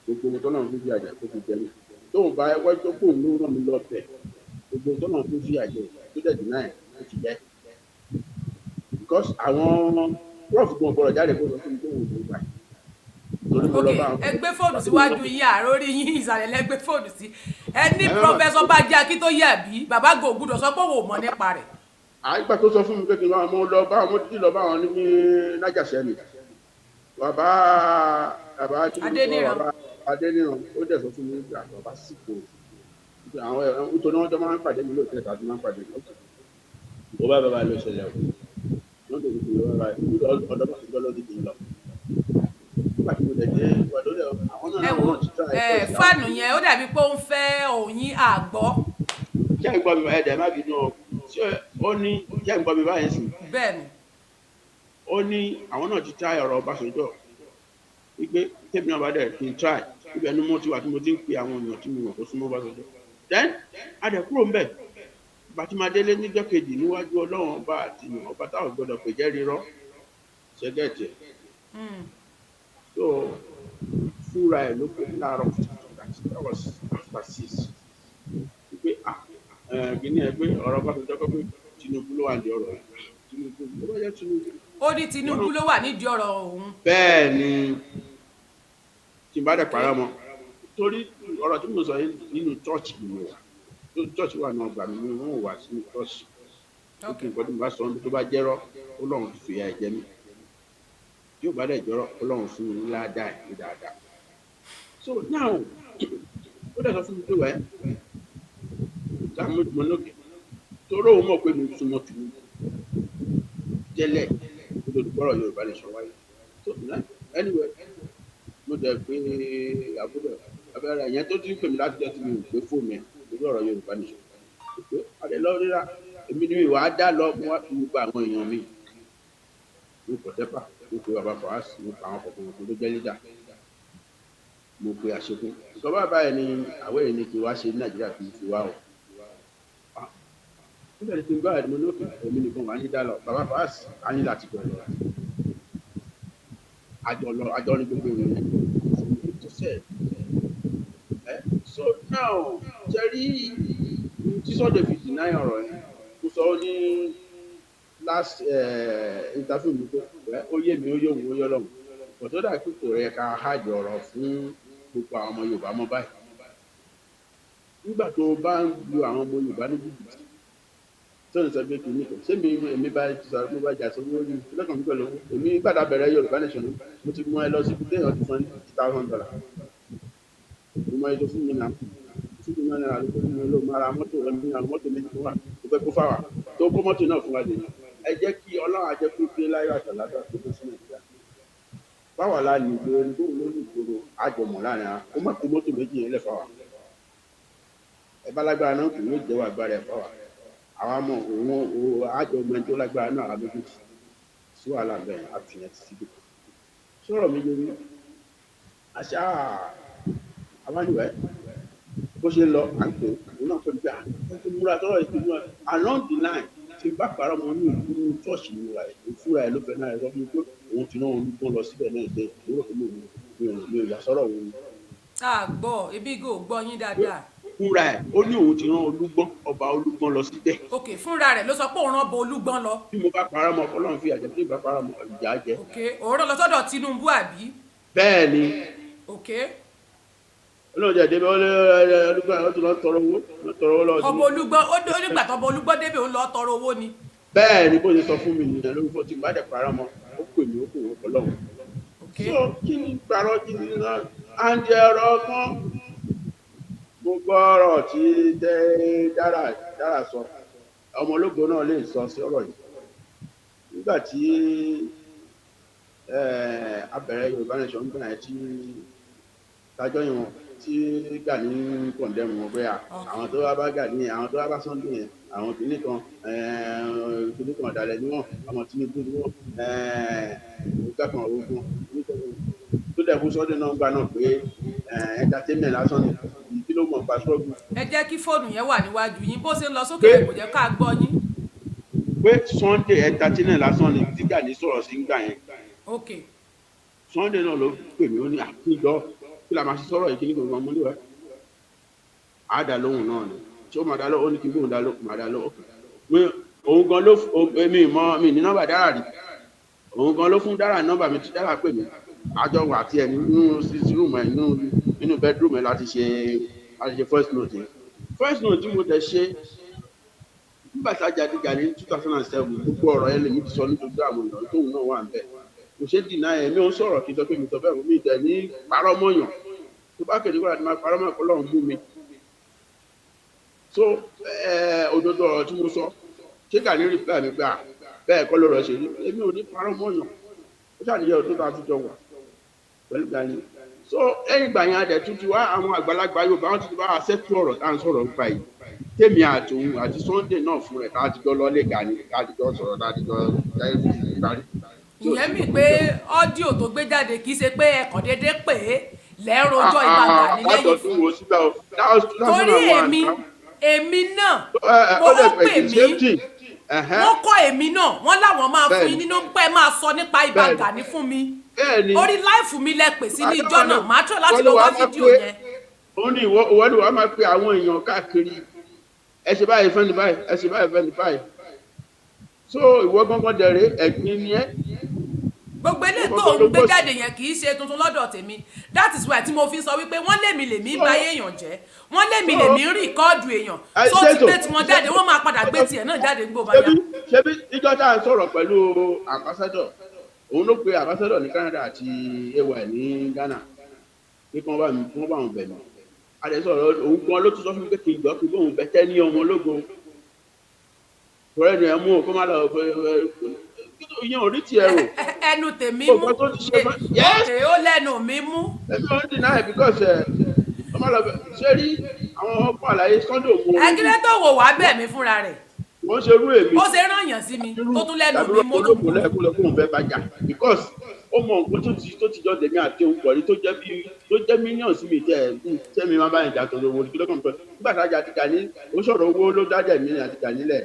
gbogbo tọ́lọ́hùn fífi àjà tó fi jẹ mí tóun bá wájú pòun ló ràn mí lọ́bẹ̀ gbogbo tọ́lọ́hùn fífi àjẹ tó dẹ̀ dùn náà ó ti jẹ́ because àwọn prof gbọ́n gbọ́dọ̀ jáde kó sọ fún mi tó wù ú gbà. ẹ gbé fóònù síwájú yín àrórí yín ìsàlẹ̀ lẹ gbé fóònù sí ẹ ní pọfẹsọ Bánjí Akíntóyè àbí bàbá gògùdọ sọ pé òun ò mọ̀ nípa rẹ̀. àgbà tó sọ fún mi pé kí n bá wọn lọ bá wọn títí lọ bá wọn ní nájàṣẹ ni bàbá Adéníran ó dẹ̀ sọ fún mi pé bàbá sìkò àwọn nítorí wọn jọ máa ń pàdé mi lóòótọ́ tàbí máa ń pàdé mi ó bá bàbá lọ ṣẹlẹ̀ o wọ́n tó kùkù lọ́wọ́ báyìí ọ̀dọ́ bá ti gbọ́dọ̀ dìde lọ. ẹ wo fáànù yẹn ó dàbí pé ó ń fẹ́ òyìn àgbọ́. ṣé ẹ gbọ́ mi báyìí dẹ̀ má bínú ọ ṣé ó ní ṣé ẹ gbọ́ mi báyìí sí. bẹ́ẹ̀ni. ó ní àwọn náà ti try ọ̀rọ̀ Ọbásanjọ́ wípé tèmi náà bá dẹ̀ kí n try ibẹ̀ ni mo ti wà tí mo ti ń pe àwọn èèyàn tí mo mọ̀ tó súnmọ́ Ọbásanjọ́. then adẹ̀ kúrò ń bẹ̀ bàtìmádélé níjọ́ kejì níwájú Ọlọ́run ọba àti ọba táwọn gbọ́dọ̀ pè jẹ́ rírọ́ ṣẹgẹtì so fúnra ẹ̀ ló pè ní láàárọ̀ that was after 6 wípé kìíní ẹ pé ọ̀rọ̀ bá fi jọ́kọ́ pé Tinubu ló wà ní ọ̀rọ̀ Tinubu ló bá jẹ́ Tinubu. ó ní Tinubu ló wà nídìí ọ̀rọ̀ òun. bẹ́ẹ̀ ni tí n bá dẹ̀ parọ́ mọ́ torí ọ̀rọ̀ tí mo sọ nínú church ni mo wà church wà náà gbà mí wọn wà sí church nǹkan tí mo bá sọ ọ́n tó bá jẹ́rọ́ Ọlọ́run ti fìyà ẹ̀jẹ̀ mi tí ó bá dẹ̀ jọ́rọ́ Ọlọ́run fún mi ládàá ẹ̀ dáadáa so now ó dẹ̀ sọ fún mi pé wẹ́ sáà mo lókè torí òun mọ̀ pé mo súnmọ́ tù mí tẹ́lẹ̀ kó tó gbọ́rọ̀ Yorùbá lè sọ wáyé so anyway mo dẹ̀ pé àbúrò abẹ́rẹ́ ìyẹn tó ti ń pè mí láti jẹ́ tí mi ò gbé fóònù ẹ̀ lórí ọ̀rọ̀ Yorùbá nìṣó pé àdé lọ ríra èmi ni ìwà á dá lọ mo wá fi gbogbo àwọn èèyàn mi mo pọ̀ tẹ́pà mo pe bàbá fàásì mo pa àwọn kọ̀ọ̀kan tó jẹ́ lídà mo pe àṣekún nǹkan bàbá ẹ̀ ni àwọn èèyàn ní kí wá ṣe ní Nàìjíríà kì í fi wá o nígbà tí n bá ẹ̀ mo ní òkè èmi nìkan wà ní dá lọ bàbá fàásì á ní láti gbọ́ àjọ ní gbogbo èèyàn tó sẹ́ẹ̀. So now Jerry Sunday fi deny ọ̀rọ̀ yẹn kò sọ ní last interview mi pé ó yé mi ó yé òun ó yé Ọlọ́run kò tó dà pé kò rẹ ká hajj ọ̀rọ̀ fún gbogbo àwọn ọmọ Yorùbá mọ́ báyìí nígbà tó bá ń lu àwọn ọmọ Yorùbá ní jìbìtì tó ń sọ pé kì í nìkan ṣé èmi bá ti sọ̀rọ̀ mo bá jà sọ lórí lọ́kàn mi pẹ̀lú èmi gbàdá bẹ̀rẹ̀ Yorùbá nation mo ti mú ẹ lọ sí ibi téèyàn ti fún $50,000 mo máa yẹ fún mi náà fún mi náà ló fún mi ló máa ra mọ́tò rẹ ní àwọn mọ́tò méjì tó wà tó fẹ́ kó fáwà tó kó mọ́tò náà fún wa lè ẹ jẹ́ kí Ọlọ́run àjẹkù pé láyọ̀ àtàlátà tó tó fún báwa la ní ìgboro ní bóun ló ní ìgboro àjọmọ̀ láàrin ara ó má kó mọ́tò méjì yẹn lẹ̀ fáwa ẹ bá lágbára náà kò yóò jẹ́wọ́ agbára ẹ̀ fáwa àwa mọ̀ òun àjọmọ̀ ẹni tó lágbára náà àbẹ́bí sí wàhálà bẹ́ẹ̀ àfihàn ti síbi sọ̀rọ̀ mi lórí àṣà àbániwẹ̀ bó ṣe lọ à ń pè òun náà pẹ̀lú pé àti múra tọ́rọ̀ ìpínlẹ̀ along the line tí bá parọ́ mọ́ ní ìlú ṣọ́ọ̀ṣì múra ẹ̀ fúnra ẹ̀ ló fẹ́ náà ẹ̀rọ fún mi pé òun ti náà olùgbọ́n lọ síbẹ̀ náà ṣe ìwúrò tó mi ò yà sọ́rọ̀ òun. gbọ́ Igb0h0 gbọ́ yín dáadáa. fúnra ẹ̀ ó ní òun ti rán olúgbọ́n ọba olúgbọ́n lọ síbẹ̀. ok fúnra rẹ̀ ló sọ pé òun rán ọba olúgbọ́n lọ. bí mo bá parọ́ mọ́ Ọlọ́run fi àjẹ́ tí ìbá parọ́ mọ́ ìjà jẹ́. ok òun rán lọ sọ́dọ̀ Tinubu àbí. bẹ́ẹ̀ ni. ok. Ọlọ́run jẹ́ débẹ̀ olúgbọ́n ó ti lọ tọrọ owó lọ́wọ́. ọba olúgbọ́n ó nígbà tó ọba olúgbọ́n débẹ̀ ó lọ tọrọ owó ni. bẹ́ẹ̀ ni bó ṣe sọ fún mi nìyẹn lórí fún ti bá dẹ̀ parọ́ mọ́ ó pè mí ó kò wọ́n Ọlọ́run. so kí ni parọ́ kí ni náà à ń jẹ ọ̀rọ̀ kan mo gbọ́ ọ̀rọ̀ tí dára sọ ọmọ ológo náà lè sọ sí ọ̀rọ̀ yìí nígbà tí abẹ̀rẹ̀ yorubanation ń gbà tí tájọ́ yìí wọn tí Gani kọ̀ndẹ́mù wọn pé àwọn tó wá bá Gani àwọn tó wá bá Sunday yẹn àwọn kìnnì kan ọ̀dàlẹ̀ ni wọ́n àwọn Tinubu ni wọ́n òkàkàn ogun tó dẹ̀ fún Sunday náà gbà náà pé entertainment lásán ni kí ló mọ̀ pa ṣọ́ọ̀bù. ẹ jẹ́ kí fóònù yẹn wà níwájú yín bó ṣe ń lọ sókè kò jẹ́ ká gbọ́ yín. pé Sunday entertainment lásán ni tí Gani sọ̀rọ̀ sí ń gbà yẹn. ok. Sunday náà ló pè mí ó ní àpéjọ kí la máa ṣe sọ̀rọ̀ yìí kí ní gbogbo ọmọ níwẹ̀ àádá lóhùn náà ni tí ó máa dá lóhùn ó ní kí bóun dá lóhùn máa dá lóhùn mi òun gan ló mi ní nọ́mbà dára rí òun gan ló fún dára nọ́mbà mi tí dára pè mí àjọ wà tí ẹ nínú room ẹ nínú bedroom ẹ láti ṣe first note yẹn first note tí mo tẹ ṣe nígbà tí a jáde Gani ní 2007 gbogbo ọ̀rọ̀ ẹ lèmi ti sọ nítorí àwọn èèyàn tóun náà wà ń bẹ̀ kò ṣe dìnnà ẹ̀ mi ò ń sọ̀rọ̀ kí n sọ pé mi sọ bẹ́ẹ̀ mi tẹ̀ ní parọ́ mọ́yàn tó bá kéde kó láti máa parọ́ mọ́ Ọlọ́run mú mi so òdodo ọ̀rọ̀ tí mo sọ ṣé Gani rí pé àmì gbà bẹ́ẹ̀ kọ́ ló rọ̀ ṣe rí èmi ò ní parọ́ mọ́yàn ó ṣàníyàn ọdún tó a tún jọ wà pẹ̀lú Gani so ẹ̀yìn ìgbà yẹn adẹ̀ tuntun wá àwọn àgbàlagbà Yorùbá wọn ti bá a ṣètò ọ̀rọ̀ tá à ń sọ̀rọ̀ nípa yìí tèmi àtòun àti Sunday náà fún rẹ̀ láti jọ lọ́lé Gani láti jọ sọ̀rọ̀ láti jọ ìyẹn mi pé ọ́díò tó gbé jáde kì í ṣe pé ẹ̀kọ́ déédéé pè é lẹ́rọjọ́ ìbá Gani lẹ́yìn fún torí èmi náà ó pè mí wọ́n kọ́ èmi náà wọ́n láwọn máa fún yín nínú pé máa sọ nípa ìbá Gani fún mi orí láìfù mi lẹ pè sí ní ìjọ náà máa tọ́ láti lọ wá fídíò yẹn. ó ní ìwọ ni wàá máa pe àwọn èèyàn káàkiri ẹ ṣe báyìí fẹ́ni báyìí ẹ ṣe báyìí fẹ́ni báyìí so ìwọ gángan dẹ̀rẹ̀ ẹ̀gbin ni ẹ́. gbogbo eléyìí tó ń gbé jáde yẹn kì í ṣe tuntun lọ́dọ̀ tèmi that is why tí mo fi sọ wípé wọ́n lèmi bá èèyàn jẹ́ wọ́n lèmi rìkọ́ọ̀dù èèyàn tó ti gbé tiwọn jáde wọ́n máa padà gbé tiẹ̀ náà jáde gbó báyà. ṣebí ìjọ tá à ń sọ̀rọ̀ pẹ̀lú ambassador òun ló pe ambassador ní Canada àti ay ní Ghana pé kí wọ́n bá wọn bẹ̀ mí àdẹ́sọ̀rọ̀ òun gan ló tún sọ fún mi pé kí n jọ kí bóun bẹ tẹ́ ní ọmọ ológo ọ̀rẹ́ ni ẹ mú kó má lọ yan orí ti ẹrù. ẹnu tèmi mú òkè ó lẹ́nu mi mú. ẹbí wọn dì náà because ọmọ lọ ṣe rí àwọn ọkọ àlàyé Sunday òkú. ẹgbẹ́ tó wò wá bẹ̀ mí fúnra rẹ̀. wọ́n ṣe rú èmi. ó ṣe rán yàn sí mi tó tún lẹ́nu mi mú. tàbí olóògùn lẹ́ẹ̀kú lọ́kùnrin fẹ́ bàjá because ó mọ nǹkan tó ti jọ tèmi àti òun pọ̀ rí tó jẹ́ mílíọ̀nù sí mi tẹ́ mi máa bá yẹn jà tó lówó kí lọ́kàn pẹ́ nígbà tá a jà ti Gani ó sọ̀rọ̀ owó ló dájẹ́ mi àti Gani lẹ̀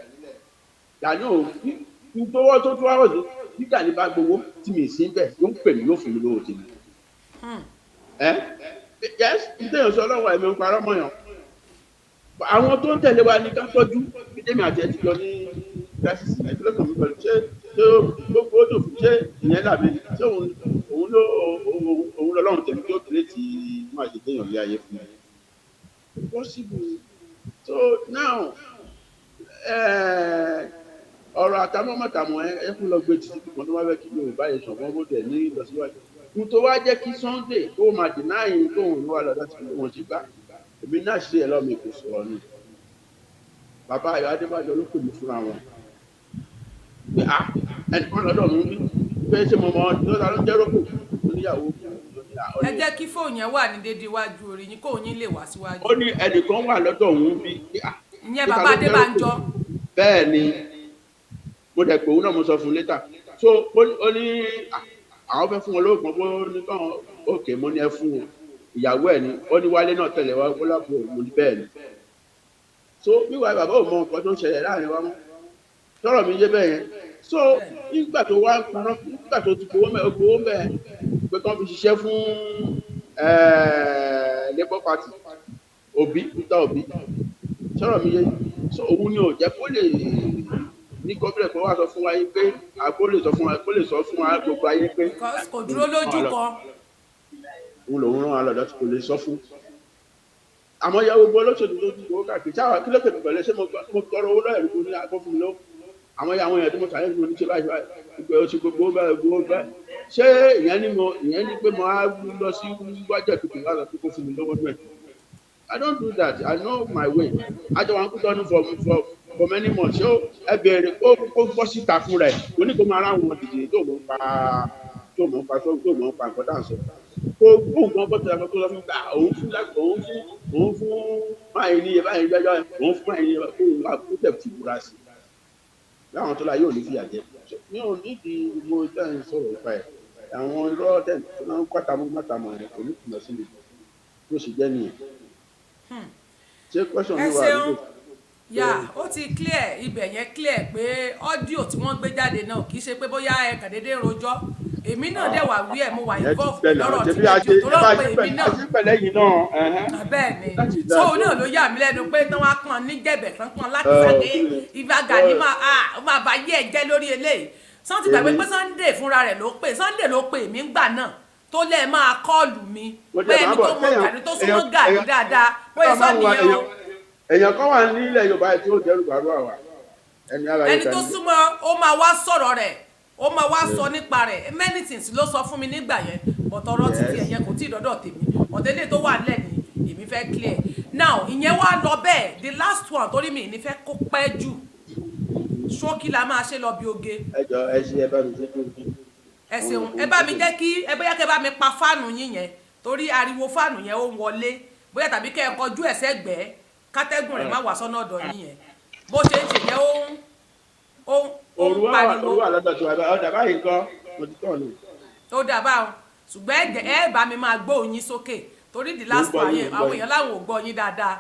Gani ò gbowó tó tó wá ọ̀dọ́ bí Gani bá gbowó tí mi sí bẹ́ẹ̀ yóò pè mí yóò fún mi lówó tèmi. Yes ìdéyàn sọ lọ́wọ́ ẹ̀mí ń parọ́ mọ́yàn àwọn tó ń tẹ̀lé wa ní ká tọ́jú bídèmí àti ẹtì lọ ní crisis ẹ̀kílọ́kàn mi pẹ̀lú ṣé gbogbo ó dòfin ṣé ìyẹn làbí ṣé òun lọ́lọ́run tẹ̀lé tó tẹ̀lé tí máa ṣe déyàn lé ayé fún mi. Possible so now ọ̀rọ̀ àtàmọ́mọ́tàmọ́ ẹkún lọ gbé títí kan tó wá fẹ́ kí Yorùbá yẹn ṣọ̀gbọ́n bó tẹ̀ ní ìlọsíwájú n tó wá jẹ́ kí Sunday tó máa dènà yìí tó ń wá lọ láti fi wọn ti gbá èmi náà ṣe ẹ̀ lọ́mọ èkó sọ̀rọ̀ ni bàbá Ayọ̀ Adébájọ ló pè mí fúnra wọn pé ẹnìkan lọ́dọ̀ mi bí pé ṣé mo mọ ọdún tó ta ló ń jẹ́ rókò oníyàwó ẹ jẹ́ kí fóònù yẹn wà ní dédé iwájú orí yín kóun yín lè wá síwájú. ó ní ẹnìkan wà lọ́dọ̀ òun bí ìyẹn bàbá Adébánjọ. bẹ́ẹ̀ ni mo dẹ̀ pé òun náà mo sọ fún létà so ó ní àwọn fẹ́ fún wọn lóògùn bó ní kàn òkè mo ní ẹ fún wọn ìyàwó ẹ̀ ni ó ní Wálé náà tẹ̀lé wa ó lápò mo ní bẹ́ẹ̀ ni so wíwá bàbá ò mọ nǹkan tó ń ṣẹlẹ̀ láàrin wa mọ́ sọ̀rọ̀ mi yé bẹ́ẹ̀ yẹn so nígbà tó wá parọ́ nígbà tó ti gbowó mẹ́ pé kán fi ṣiṣẹ́ fún Labour Party Peter Obi sọ̀rọ̀ mi yé so òun ni ò jẹ́ kó lè ní gómìnà kan wá sọ fún wa yín pé kó lè sọ fún wa gbogbo ayé pé kò dúró lójú kan òun lòun rán wa lọ́dọ̀ tí kò lè sọ fún àmọ́ ìyá gbogbo olóṣèlú ló ti gbowó káàkiri sáwà kí ló tẹ̀lé pẹ̀lẹ́ ṣé mo tọrọ owó lọ́yẹ̀ lóko ní akọ́fún mi lọ́wọ́ àwọn èèyàn tí mo sàlẹ̀ ní oníṣẹ́ báyìí ìgbẹ́ oṣù gbogbo báyìí ṣé ìyẹn ní pé mo á lọ sí wájú ẹ̀kútù láti kókó fún mi lọ́wọ́ náà I don't do that I know my way àjọ wọn kú tọ́nu for many months ṣé ẹ bẹ̀rẹ̀ kó bọ́ síta fún rẹ̀ oníkó máa ráwọn dìde tó mọ̀ ń pa nǹkan dáǹsọ̀ kó nǹkan bọ́ tẹ̀lé tó lọ fún gbà òun fún báyìí ní báyìí gbẹ́jọ́ òun fún báyìí ní kó wà kó tẹ̀ tì búra sí láwọn tó la yóò ní fìyà jẹ mi ò nídìí gbogbo tẹ̀ ń sọ̀rọ̀ nípa ẹ̀ àwọn irọ́ tẹ̀ tó máa ń pàtàmọ́ rẹ̀ kò ní kùnà sílẹ̀ bó ṣe jẹ́ nìyẹn ṣé question mi wà nígbà yà ó ti clear ibẹ̀ yẹn clear pé ọ́díò tí wọ́n gbé jáde náà kì í ṣe pé bóyá ẹ kàn déédéé rojọ́ èmi náà dẹ̀ wà wí ẹ̀ mo wà involve lọ́rọ̀ tí rédíò tó rọ̀ pé èmi náà bẹ́ẹ̀ ni so náà ló yà mí lẹ́nu pé tí wọ́n á pọn ní jẹ̀bẹ̀ kan pọn láti sàdé Ìbà Gani máa bá yé ẹ̀ jẹ́ lórí eléyìí Sunday gbàgbé pé Sunday fúnra rẹ̀ ló pè Sunday ló pè mí ńgbà náà tó lẹ́ẹ̀ máa kọ́ọ̀lù mi pé ẹni tó mọ Gani tó súnmọ́ Gani dáadáa bóyá sọ nìyẹn o èèyàn kan wà nílẹ̀ Yorùbá tí ó dẹ́rù bàrú àwa ẹni tó súnmọ́ ó máa wá sọ̀rọ̀ rẹ̀ ó máa wá sọ nípa rẹ̀ many things ló sọ fún mi nígbà yẹn bọ̀tọ̀rọ̀ títí ẹ̀yẹn kò tí ì dọ́dọ̀ tèmi ọ̀tẹ́lẹ̀ tó wà nílẹ̀ ni èmi fẹ́ clear now ìyẹn wá lọ bẹ́ẹ̀ the last one torí mi ní fẹ́ kó pẹ́ jù ṣókí la máa ṣe lọ bí oge. ẹ ṣe ẹ bá mi ṣe kí ẹ ṣeun ẹ bá mi jẹ́ kí ẹ bóyá kẹ́ bá mi pa fáànù yín yẹn torí ariwo fáànù yẹn ó wọlé bóyá tàbí kẹ́ ẹ kọjú ẹ̀ sẹ́gbẹ̀ẹ́ kátẹ́gùn rẹ̀ má wà sọ́nà ọ̀dọ̀ yín yẹn bó ṣe ń ṣe yẹn ó ń pariwo. òru àlọ́dọ̀ tó wà ọ̀dà báyìí nǹkan mo ti tọ̀ nù. ó dàbà o ṣùgbọ́n ẹ bá mi máa gbóhùn yín sókè torí the last one yẹn àwọn èèyàn láwọn ò gbọ́ yín dáadáa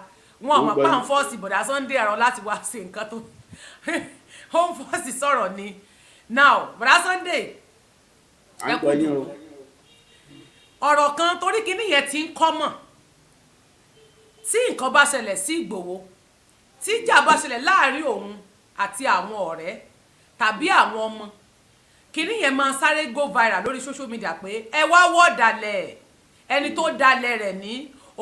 wọn ò mọ̀ pé à ń fọ́ọ̀sì bọ̀dá Sunday àrọ̀ láti wá ṣe nǹkan tó ó ń fọ́ọ̀sì sọ̀rọ̀ ni now bọ̀dá Sunday ẹ kú dùn ọ̀rọ̀ kan torí kíní yẹn ti ń kọ́mọ̀ tí nǹkan bá ṣẹlẹ̀ sí Ìgbòho tí ìjà bá ṣẹlẹ̀ láàrin òun àti àwọn ọ̀rẹ́ tàbí àwọn ọmọ kíní yẹn máa sáré go viral lórí social media pé ẹ wá wọ́ dalẹ̀ ẹni tó dalẹ̀ rẹ̀ ní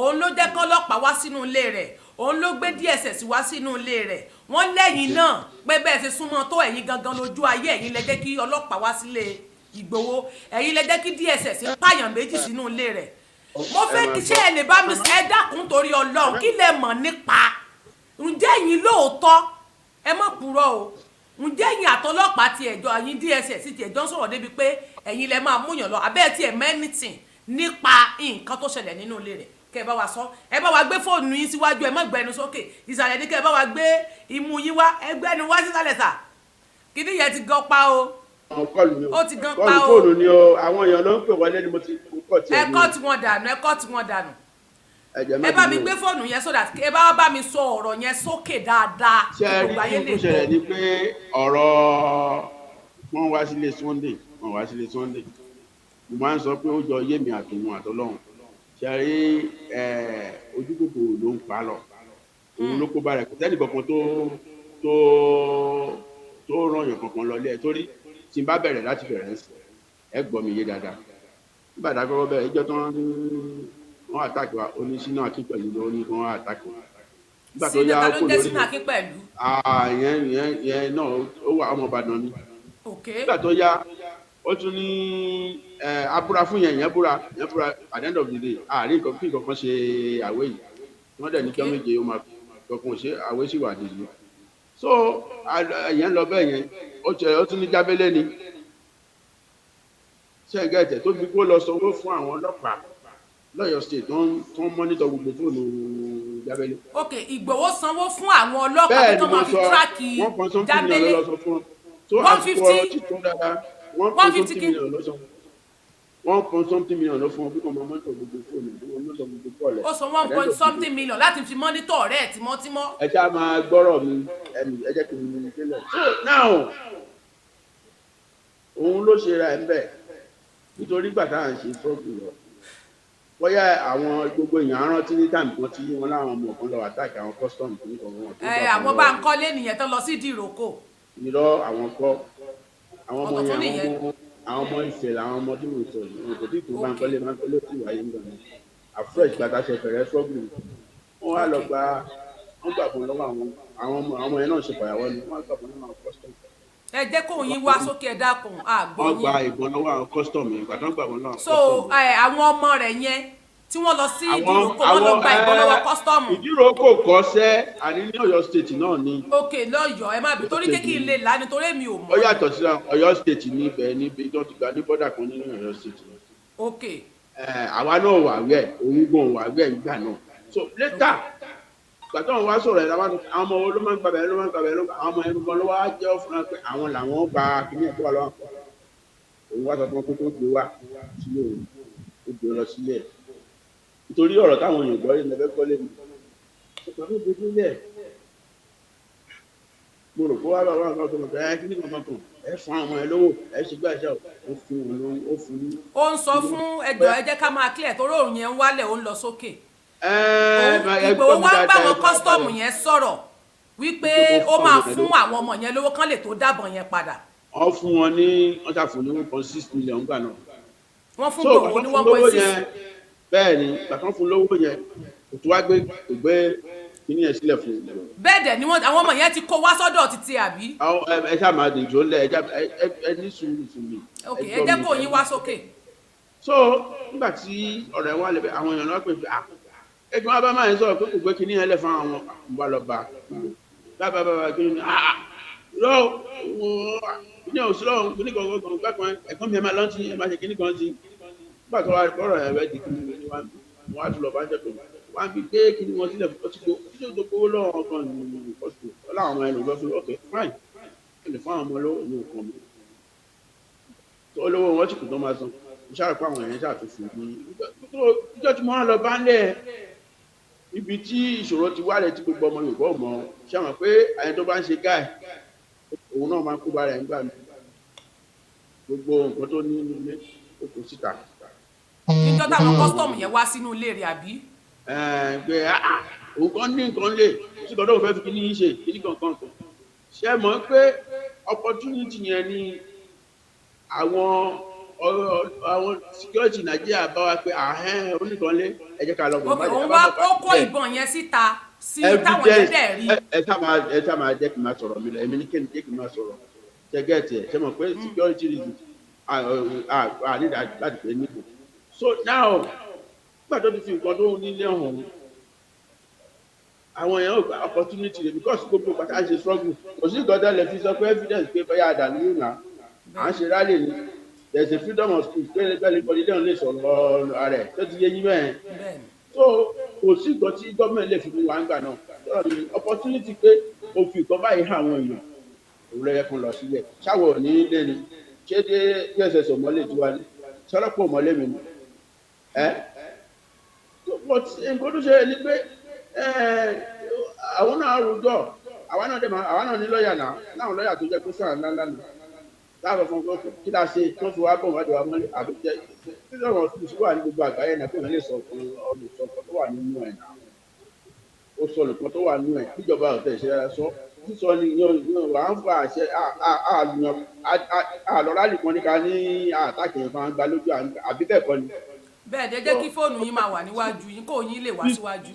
òun ló jẹ́ kọ́lọ́pàá wá sínú ilé rẹ̀ òun ló gbé DSS wá sínú ilé rẹ̀ wọ́n lẹ́yìn náà pé bẹ́ẹ̀ ṣe súnmọ́ tó ẹ̀yin gangan lójú ayé ẹ̀yin lẹ jẹ́ kí ọlọ́pàá wá sílé Ìgbòho ẹ̀yin lẹ jẹ́ kí DSS pààyàn méjì sínú ilé rẹ̀ mo fẹ́ kí ṣe ẹ lè bá mi ẹ dákun torí Ọlọ́run kí lẹ mọ̀ nípa ǹjẹ́ ẹ̀yin lóòótọ́ ẹ má purọ́ o ǹjẹ́ ẹ̀yin àtọlọ́pàá ti ẹ̀jọ́ ẹ̀yin DSS ti ẹ̀jọ́ sọ̀rọ̀ débi pé ẹ̀yin lẹ máa múyàn lọ abẹ́ ti ẹ̀ mẹ́nìtìn nípa nǹkan tó ṣẹlẹ̀ nínú ilé rẹ̀ kẹ́ ẹ bá wa sọ ẹ bá wa gbé fóònù yín síwájú ẹ má gbẹnu sókè ìsàlẹ̀ ní kẹ́ ẹ bá wa gbé imú yín wá ẹ gbẹnu wá sísàlẹ̀ sà kíní yẹn ti gan pa o ó ti gan pa o fóònù ni o àwọn èèyàn ló ń pè wọlé ni mo ti kọ́ tiẹ̀ ní. ẹ̀kọ́ tí wọ́n dànù ẹ bá mi gbé fóònù yẹn so that ẹ bá mi sọ ọ̀rọ̀ yẹn sókè dáadáa ṣé ẹ rí kí n kó ṣẹlẹ̀ ni pé ọ̀rọ̀ wọ́n wá sílé Sunday mo máa ń sọ pé ó jọ yé mi àtòun àtọlọ́hun ṣé ẹ rí ojú kòkòrò ló ń pa lọ òun ló kó bá rẹ̀ kò sẹ́ni kankan tó ràn yàn kankan lọ ilé ẹ̀ torí tí n bá bẹ̀rẹ̀ láti bẹ̀rẹ̀ ẹ gbọ́ mi yé dáadáa nígbà tá a kọ́kọ́ bẹ̀rẹ̀ ìjọ tó wọ́n àtàkì wa oníṣínà Akínpẹ̀lú ló ní kí wọ́n àtàkì wa. nígbà tó yá ó kò lórí yẹn náà ó wà ọmọ Ìbàdàn ni. nígbà tó yá ó tún ní abúra fún yẹn búra at the end of the day àárín nǹkan kí nǹkan kan ṣe àwé yìí wọ́n dẹ̀ ní kí wọ́n méje ó máa kankan ṣe àwé sì wà nìyí. so yẹn lọ bẹ́ẹ̀ yẹn ó tún ní jábélé ni ṣẹ́gẹ̀tẹ̀ tó fi kó lọ sanwó fún àwọn ọlọ́pàá lọ́yọ̀ state tó ń mọ́nítọ̀ gbogbo fóònù jábẹ́lẹ́. ok Ìgbòho sanwó fún àwọn ọlọ́pàá bẹ́ẹ̀ tó ni mo máa fi sọ tíráàkì 1.something million jábẹ́lẹ́ lọ sọ fún wọn tó 150 àsìkò ọ̀rọ̀ títún dáadáa 1.something kí? million lọ sọ 1.something million lọ fún wọn bí kò máa mọ́nítọ̀ gbogbo fóònù bí wọ́n mọ́nítọ̀ gbogbo kọ́ọ̀lẹ̀. ó san 1.something million láti fi mọ́nítọ̀ ọ̀rẹ́ ẹ̀ tímọ́tímọ́. ẹ ṣáà máa gbọ́rọ̀ mi ẹ jẹ́ kí n délẹ̀. so now òun ló ṣe ra ẹ̀ ń bẹ̀ nítorí gbàtà à ń ṣe fọ́ọ̀kì lọ bóyá àwọn gbogbo èèyàn rántí ní tàbí kan tí wọn láwọn ọmọ kan lọ àtàkì àwọn custom tó ń kọ wọn. àwọn bá ń kọ́lé nìyẹn tó lọ sí ìdíròkò. irọ́ àwọn kọ́ àwọn ọmọ yẹn àwọn ọmọ ìfẹ́ làwọn ọmọ tí mo sọ yìí kò tí tó bá ń kọ́lé tí wáyé ń gbà ní afresh gbàtàṣẹ fẹ̀rẹ̀ fọ́ọ̀gì wọn wá lọ gba wọn gbà fún lọ́wọ́ àwọn ọmọ yẹn náà ṣe pàyàwọ́ ni wọn gbà fún lọ́wọ́ àwọn custom. ẹ jẹ́ kó yín wá sókè ẹ dákun àgbọ̀ yín. wọ́n gba ìbọn lọ́wọ́ àwọn custom yẹn gbà tán gbà wọn náà. so àwọn ọmọ rẹ̀ yẹn tí wọ́n lọ sí ìdíròkò wọ́n lọ gba ìbọn lọ́wọ́ custom. ìdíròkò kọ́sẹ́ àní ní Ọ̀yọ́ state náà ni. ok lọ́yọ̀ọ́ ẹ má bí torí kékeré lè là nítorí èmi ò mọ̀. ó yàtọ̀ sí Ọ̀yọ́ state ní ibẹ̀ níbi tó ti gbà ní bọ́dà kan nínú Ọ̀yọ́ state. ok. àwa náà wà wẹ̀ òun gan wà wẹ̀ nígbà náà so later gbàtọ́ wọn wá sọ̀rọ̀ ẹ̀ àwọn ọmọ ló máa ń gbàbẹ̀ ló máa ń gbàbẹ̀ àwọn ọmọ ẹnu gan ló wá jẹ́ fún wa pé àwọn làwọn gba kíní ẹ̀ tó wà lọ́wọ́ òun wá sọ fún wọn pé tó gbé wá sílé òun ó gbé lọ sílé ẹ̀ nítorí ọ̀rọ̀ táwọn èèyàn gbọ́ yìí lẹ́fẹ́ gbọ́ lẹ́nu ọ̀pọ̀ ló gbé sílẹ̀ mo rò pé wá bá wọn kọ́ tó ẹ kíní kan kan ẹ fún àwọn ọmọ ẹ lówó ẹ ṣe gbà ṣá ó fún wọn lówó ó fún ní. ó ń sọ fún ẹjọ́ ẹ jẹ́ ká máa clear torí òun yẹn ń wálẹ̀ ó ń lọ sókè. Ìgbòho wá ń bá àwọn kọ́sítọ́ọ̀mù yẹn sọ̀rọ̀ wípé ó máa fún àwọn ọmọ yẹn lówó kán lè tó dábọ̀ yẹn padà. wọ́n fún wọn ní wọ́n ṣàfún ní 1.6 million gbà náà. wọ́n fún Ìgbòho ní 1.6. bẹ́ẹ̀ ni gbàtàn fún lówó yẹn kò tó wá gbé kíní yẹn sílẹ̀ fún un. bẹ́ẹ̀ dẹ̀ ni àwọn ọmọ yẹn ti kó wá sọ́dọ̀ títí àbí. ẹ ṣáà máa dèjò lẹ ẹ ní sùúrù fún mi. ok ẹ jẹ́ kó yín wá sókè. so nígbà tí ọ̀rẹ́ wa lè bẹ àwọn èèyàn náà pè pé ẹgbẹ́ wọn bá máa ń sọ̀rọ̀ pé kò gbé kíní yẹn lẹ̀ fún àwọn ọmọ lọ́ba bábàbàbà kí ni lọ ní òṣìlọ kíní kan gbàgbọ́n ẹ̀gbọ́n mi ẹ máa lọ́ntì ẹ máa ṣe kíní kan sí nígbà tó wà kọ́rọ̀ ẹ̀ rẹ̀ di kíní ní wọn á tún lọ bá ń jẹ́ pé wọ́n á fi gbé kíní wọn sílẹ̀ fún ọtí tó gbówó lọ́wọ́ kan ní ọ̀sùn ọláwọn ọmọ ẹnu lọ́sùn ok fine ẹ lè fún àwọn ọmọ lọ́wọ́ ní nǹkan mi tó lówó wọn sì kù tó máa san ìṣàròpọ̀ àwọn èèyàn ṣàtúnṣe ní ìjọ tí mo wá lọ bá ń lẹ̀ ibi tí ìṣòro ti wálẹ̀ tí gbogbo ọmọ Yorùbá ò mọ̀ ṣe mọ̀ pé àyẹn tó bá ń ṣe gáì òun náà máa ń kó bá rẹ̀ nígbà mi gbogbo nǹkan tó ní nílé ó kó síta. níjọ́ táwọn kọ́sítọ́ọ̀mù yẹn wá sínú ilé rẹ̀ àbí. pé òun kan ní nǹkan lè sí kan tó fẹ́ fi kíní ṣe kíní kankan kan ṣe mọ̀ pé opportunity yẹn ni àwọn security Nàìjíríà bá wa pé oníkanlé ẹ jẹ́ ká lọ bọ̀ báyìí. òun wá ó kó ìbọn yẹn síta sí táwọn yẹn dẹ̀ rí. ẹ ṣá máa jẹ́ kí n máa sọ̀rọ̀ mi lọ èmi ní kéde jẹ́ kí n máa sọ̀rọ̀ ṣẹ́gẹ́ẹ̀tì ẹ̀ ṣe mọ̀ pé security reason ànídà láti pè é nípò. so now nígbà tó ti fi nǹkan tó nílé hàn àwọn èèyàn ò gba opportunity rẹ̀ because gbogbo pàtàkì ṣe struggle kò sí nǹkan tó lè fi sọ pé evidence pé bóyá àdàlú yóò nà à ń ṣe rally ni there is a freedom of speech pé everybody don lè sọ̀rọ̀ ara ẹ̀ tó ti yé yín bẹ́ẹ̀ so kò sí nǹkan tí gọ́ọ̀mẹ̀ntì lè fi mú wa ń gbà náà sọ̀rọ̀ mi opportunity pé o fi nǹkan báyìí hàn àwọn èèyàn òun lọ́yẹ kan lọ sílẹ̀ ṣáwọ̀ ní ilé ni ṣé dss ọmọlé tiwa ni sọ́lọ́pọ̀ ọmọlé mi ni but nǹkan tó ṣe ni pé àwọn náà rújọ́ àwa náà ní lọ́ọ̀yà náà láwọn lọ́ọ̀yà tó jẹ́ pé sáà ńláńlá ni láàbọ̀ fún ọkọ̀ kí la ṣe tó fi wá bọ̀ wájú wa mọ́lẹ̀ àbí jẹ́ tí lọ́wọ́ sí wà ní gbogbo àgbáyé náà pé wọ́n lè sọ fún olùsọ̀kan tó wà nínú ẹ̀ náà ó sọ nǹkan tó wà nínú ẹ̀ níjọba ọ̀tẹ̀ ìṣẹ́ sọ sísọ ni wà ń fa àṣẹ àlọ́rálì kan ní ká ní àtàkì yẹn máa ń gba lójú àbí bẹ́ẹ̀ kọ́ ni. bẹ́ẹ̀ ni ẹ jẹ́ kí fóònù yín máa wà níwájú yín kó yín lè wá síwájú.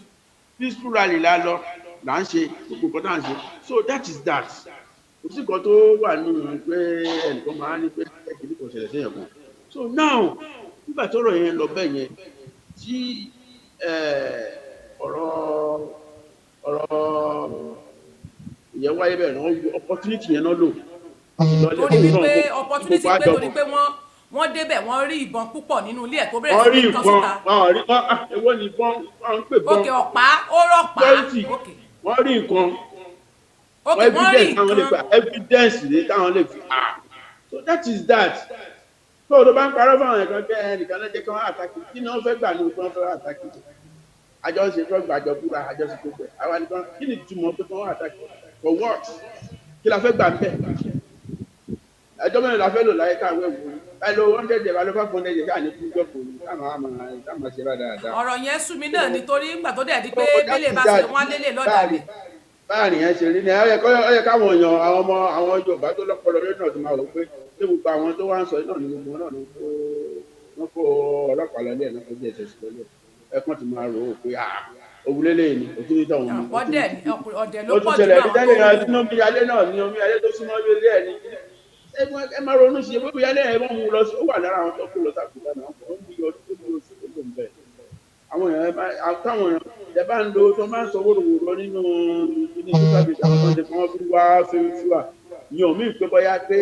peaceful rally la lọ là ń ṣe gbogbo nǹkan tá à ń ṣe so that is that kò sí nǹkan tó wà nínú pé ẹnìkan máa ní pé ẹ̀kìní kò ṣẹlẹ̀ sẹ́yìn kan so now nígbà tọ́rọ̀ yẹn lọ bẹ́ẹ̀ yẹn tí ọ̀rọ̀ ìyẹn wáyé bẹ́ẹ̀ náà opportunity yẹn náà lò. torí wípé opportunity pé torí pé wọ́n débẹ̀ wọ́n rí ìbọn púpọ̀ nínú ilé ẹ̀ tó bẹ̀rẹ̀ wọ́n sí rí ní kan ìbọn síta. wọ́n rí èwo ni ìbọn wọ́n ń pè bọ́n òkè ọ̀pá ó rọ̀pá security òkè wọ́n rí nǹkan òkè wọ́n rí evidence táwọn lè nǹkan. fi evidence ní táwọn lè fi so that is that tó o tó bá ń parọ́ fáwọn ẹ̀kan kẹ́ ẹnìkan lẹ́jẹ́ kí wọ́n àtàkì kí ni wọ́n fẹ́ gbà ní nǹkan fẹ́ àtàkì àjọ ṣe fẹ́ gbàjọ búra àjọ ṣe gbogbo ẹ̀ àwa nìkan kí ni ìtumọ̀ pé kí wọ́n àtàkì for what kí la fẹ́ gbà ń bẹ̀ ẹjọ́ mẹ́rin la fẹ́ lò láyé káwé wò ẹ lo 100 ẹ lo 500 káà ní kú jọ́pọ̀ táwọn ṣe bá dáadáa. ọ̀rọ̀ yẹn sú mi náà nítorí ńgbà tó dẹ̀ di pé délé bá ṣe wọ́n lélẹ̀ lọ́dàlẹ̀. báàrin yẹn ṣe rí ni ó yẹ káwọn èèyàn àwọn ọmọ àwọn Yorùbá tó lọ́pọlọ lórí náà tó máa wò pé ṣé gbogbo àwọn tó wá ń sọ náà ní gbogbo náà wọ́n kó ọlọ́pàá lọ́lẹ̀ náà kó jẹ́ ẹ̀ṣẹ̀ sí lọ́lẹ̀ ẹ̀kan ti máa rò ó pé òwúlélẹ̀ ni òtún ní tọ̀hún ni. ọ̀dẹ̀ ló ó pọ̀ tún jù ṣẹlẹ̀ náà ní tẹ́lẹ̀ náà tí omi alẹ́ náà ní omi alẹ́ tó súnmọ́ ilé ẹ̀ ní ẹ máa ronú sí ebí alẹ́ ẹ̀ wọ́n mú lọ sí ó wà lára àwọn tó kó lọ sákòókò náà ó ń bí ọdún tó bí oṣù tó ń bẹ̀. àwọn èèyàn táwọn èèyàn ẹ bá ń lo tó máa ń sọ wóróworó nínú ní sísàbí àwọn tó ń ṣe fún wọn fi wá fíwà ní omi ìpé bọ́yá pé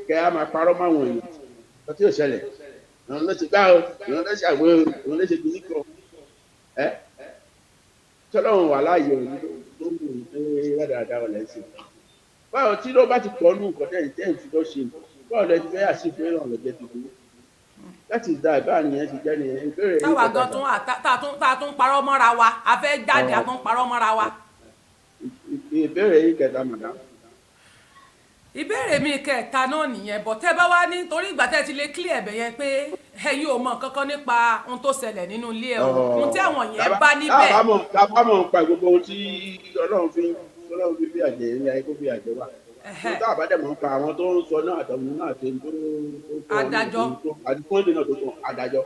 kẹ́ á máa parọ́ máwọn èèyàn tó tí ò ṣẹlẹ̀ àwọn ló ti gbá o àwọn ló ṣe àwọn àwọn ló ṣe kìíní kan ẹ tọ́lọ́run wà láàyè òní tó ń bù ní dáadáa ọ̀lẹ́ sí báwo tí ló bá ti pọ̀ nù nǹkan tẹ́yìn tí ló ṣe báwo lẹ ti fẹ́ àṣìfẹ́ ìrànlọ́jẹ́ ti dúró láti dá ìbáà nìyẹn ti jẹ́ nìyẹn ìbéèrè yìí. táwa gan tá a tún parọ́ mọ́ra wa a fẹ́ jáde a tún parọ́ mọ́ra wa. ìbéèrè yìí kẹta màdá. ìbéèrè mi kẹta náà nìyẹn bọ̀ tẹ́ bá wá ní torí ìgbà tẹ́ ti lè clear ẹ̀bẹ̀ yẹn pé ẹ̀yin ò mọ̀ kankan nípa ohun tó ṣẹlẹ̀ nínú ilé ẹ̀ ohun tí àwọn yẹn bá níbẹ̀. tábàmọ̀ ń pa gbogbo ohun tí Ọlọ́run fi bí àjẹ́ ní ayé kó bí àjẹ́ wà. tó àbádẹ́mọ̀ ń pa àwọn tó ń sọ náà àtọ̀hún náà tó ń tó adájọ́ àdìpọ́ndé náà tó kàn adájọ́.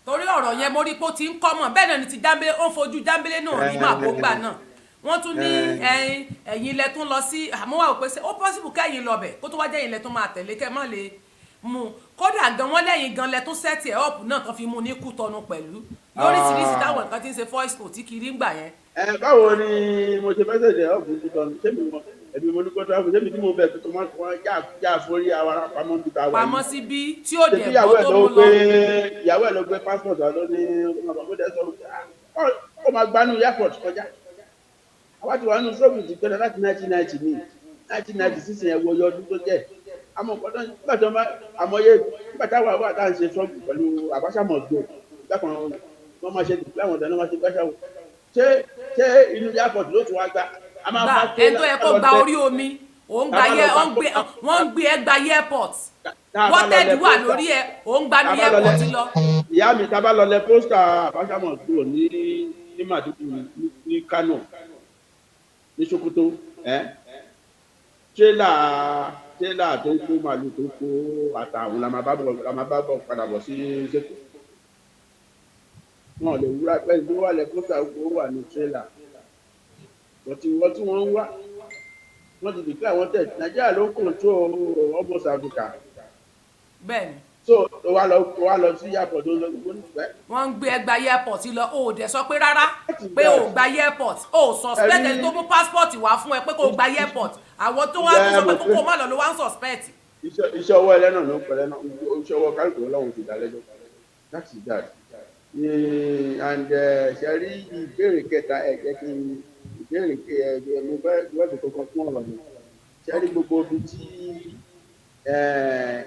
torí ọ̀rọ̀ yẹn mo rí pé ó ti ń kọ́ mọ̀ bẹ́ẹ̀ náà ni ti Jámbélé ó ń fojú Jámbélé náà rí màá kó gbà náà wọ́n tún ní ẹ̀yin ilẹ̀ tún lọ sí àmúwá òpè ṣe ó possible kẹ́yìn lọ bẹ̀ kó tó wá jẹ́ ilẹ̀ tún máa tẹ̀lé kẹ́ má lè mú kódà gan wọ́n lẹ́yìn gan lẹ tún sẹ́ẹ̀tì ẹ̀ ọ̀pù náà kan fi mú ní Kútọ́nù pẹ̀lú lóríṣiríṣi táwọn nǹkan ti ń ṣe voice note tí kiri ń gbà yẹn. báwo ni mo ṣe fẹsẹ̀ jẹ́ ọ̀pù Kútọ́nù ṣébi wọn ẹbí mo ní kótó àfọ̀ ṣébi tí mo bẹ̀ tó máa kọ́ já forí ara pamọ́ níbi tá a wà yìí. pamọ́ síbi tí ó dẹ̀ bọ́ tó mú lọ. ìyàwó ẹ̀ ló gbé passport wa ló ní ó máa gbanú airport kọjá àwa ti wà nínú sọ́ọ̀bù ti gbẹ́dọ̀ láti 1990 ní 1996 yẹn wo ọdún tó jẹ́ àmọ́ ọ̀pọ̀lọpọ̀ nígbà tí wọ́n bá àmọ́yé nígbà táwọn àwọn àtàwọn ṣe sọ́ọ̀bù pẹ̀lú àbáṣàmọ̀gbò lápọn wọn máa ṣe láwọn ọ̀dọ́ náà máa ṣe gbáṣàwò ṣé inú airport ló tún wá gbá. gbà ẹ̀tọ́ ẹ̀ kó gba orí omi wọ́n ń gbé ẹ gba airport wọ́tẹ́ẹ̀dì wà lórí ẹ òun gba ní airport lọ. ìyá mi tá a bá lọ lẹ pósítà àbáṣàmọ̀gbò ní Màdúgùrí ní Kánò ní Sókótó tírélà tó ń kó màálù tó kó àtàwọn la máa bá bọ̀ padà bọ̀ sí Èkó wọn lè wúra pẹ́ẹ́lú tó wà lẹ́kọ́ tó wà ní tírélà wọ́n tí wọ́n ń wá wọ́n ti dìgbà àwọn tẹ̀ Nàìjíríà ló ń kọ̀ǹtró almost Africa. bẹ́ẹ̀ni. so wà lọ sí airport tó ń lọ gbogbo nígbà. wọ́n ń gbé ẹgbà airport lọ o ò dẹ̀ sọ pé rárá pé o gba airport o suspect ẹni tó mú passport wá fún ẹ pé kò gba airport àwọn tó wá tó sọ pé kókó má lọ ló wá ń suspect. iṣẹ́ ọwọ́ ẹlẹ́nà ló ń pẹ̀lẹ́ náà iṣẹ́ ọwọ́ kálukú Ọlọ́run ti dá lẹ́jọ́ that is that and ṣe rí ìbéèrè kẹta ẹ̀jẹ̀ kí n ìbéèrè mo fẹ́ wọ́ọ̀dù kankan fún ọ̀rọ̀ mi ṣe rí gbogbo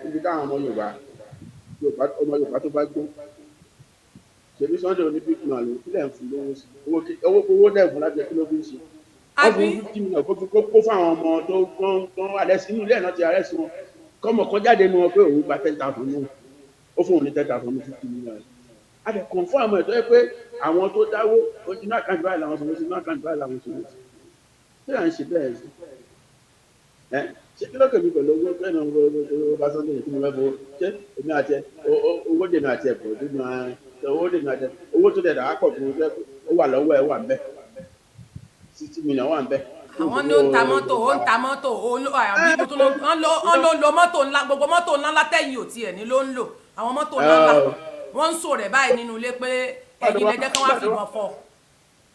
ibi táwọn ọmọ Yorùbá tó bá gbó ṣèbí Sunday olympic náà ló kílẹ̀ ń fún lówó sí owó dẹ̀ fún láti ẹkí ló fi ń ṣe wọ́n fún 50 million kó fáwọn ọmọ tó gbọ́n àdẹ́sí inú ilé ẹ̀ náà ti àrẹ́sí wọn kọ́mọ̀ kan jáde nu wọn pé òun gba 10,000 náà ó fún òun ní 10,000 ní 50 million a dẹ̀ kàn fún àwọn ẹ̀tọ́ yẹ pé àwọn tó dáwó ojúná àkáǹtì báyìí làwọn sọ̀rọ̀ sí inú àkáǹtì báyìí làwọn sọ̀rọ̀ sí kí là ń ṣe bẹ́ẹ̀ sí ṣé kí lókè mi pẹ̀lú owó kẹ́ni owó bá Sunday tí mo fẹ́ fowó ṣé èmi àti owó dèmi àti ẹ̀pọ̀ owó dèmi àti owó tó dẹ̀ dà á pọ̀ tó ó wà lọ́wọ́ ẹ̀ wà ń bẹ̀ 60 million wà ń bẹ̀. àwọn ní ó ń ta mọ́tò wọ́n ló lo mọ́tò ńlá gbogbo mọ́tò ńlá látẹ̀yìn ò tiẹ̀ ní ló ń lò àwọn mọ́tò ńlá wọ́n ń sọ rẹ̀ báyìí nínú ilé pé ẹ̀yin lẹ́jẹ́ kí wọ́n fi mọ̀ fọ́.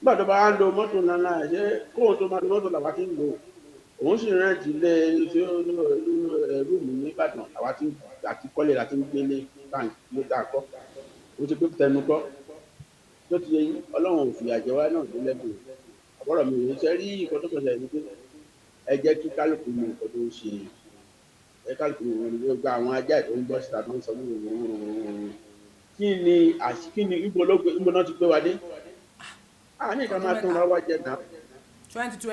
gbọ́dọ̀ bá ń lo mọ́tò ńlá ṣé kóhun tó máa lo mọ́tò làwọn ti ń lò òun sì rẹ́ǹtì ilé tí ó rúùmù nìbàdàn àwa tí àti kọ́lé láti ń gbélé báńkì ló dà kọ́ ó ti pé tẹnu kọ́ tó ti yẹ yín ọlọ́run ò fìyà jẹ wá náà tó lẹ́bùn àbọ̀rọ̀ mi ò ṣe rí nǹkan tó kọjá ní pé ẹ jẹ́ kí kálukú mọ nǹkan tó ń ṣe ẹ kálukú mọ wọn ní gba àwọn ajá ìtọ́ ń bọ́ síta tó ń sọ nínú òun kí ni ibo náà ti gbé wa dé àní ìka máa tún ra wá jẹ náà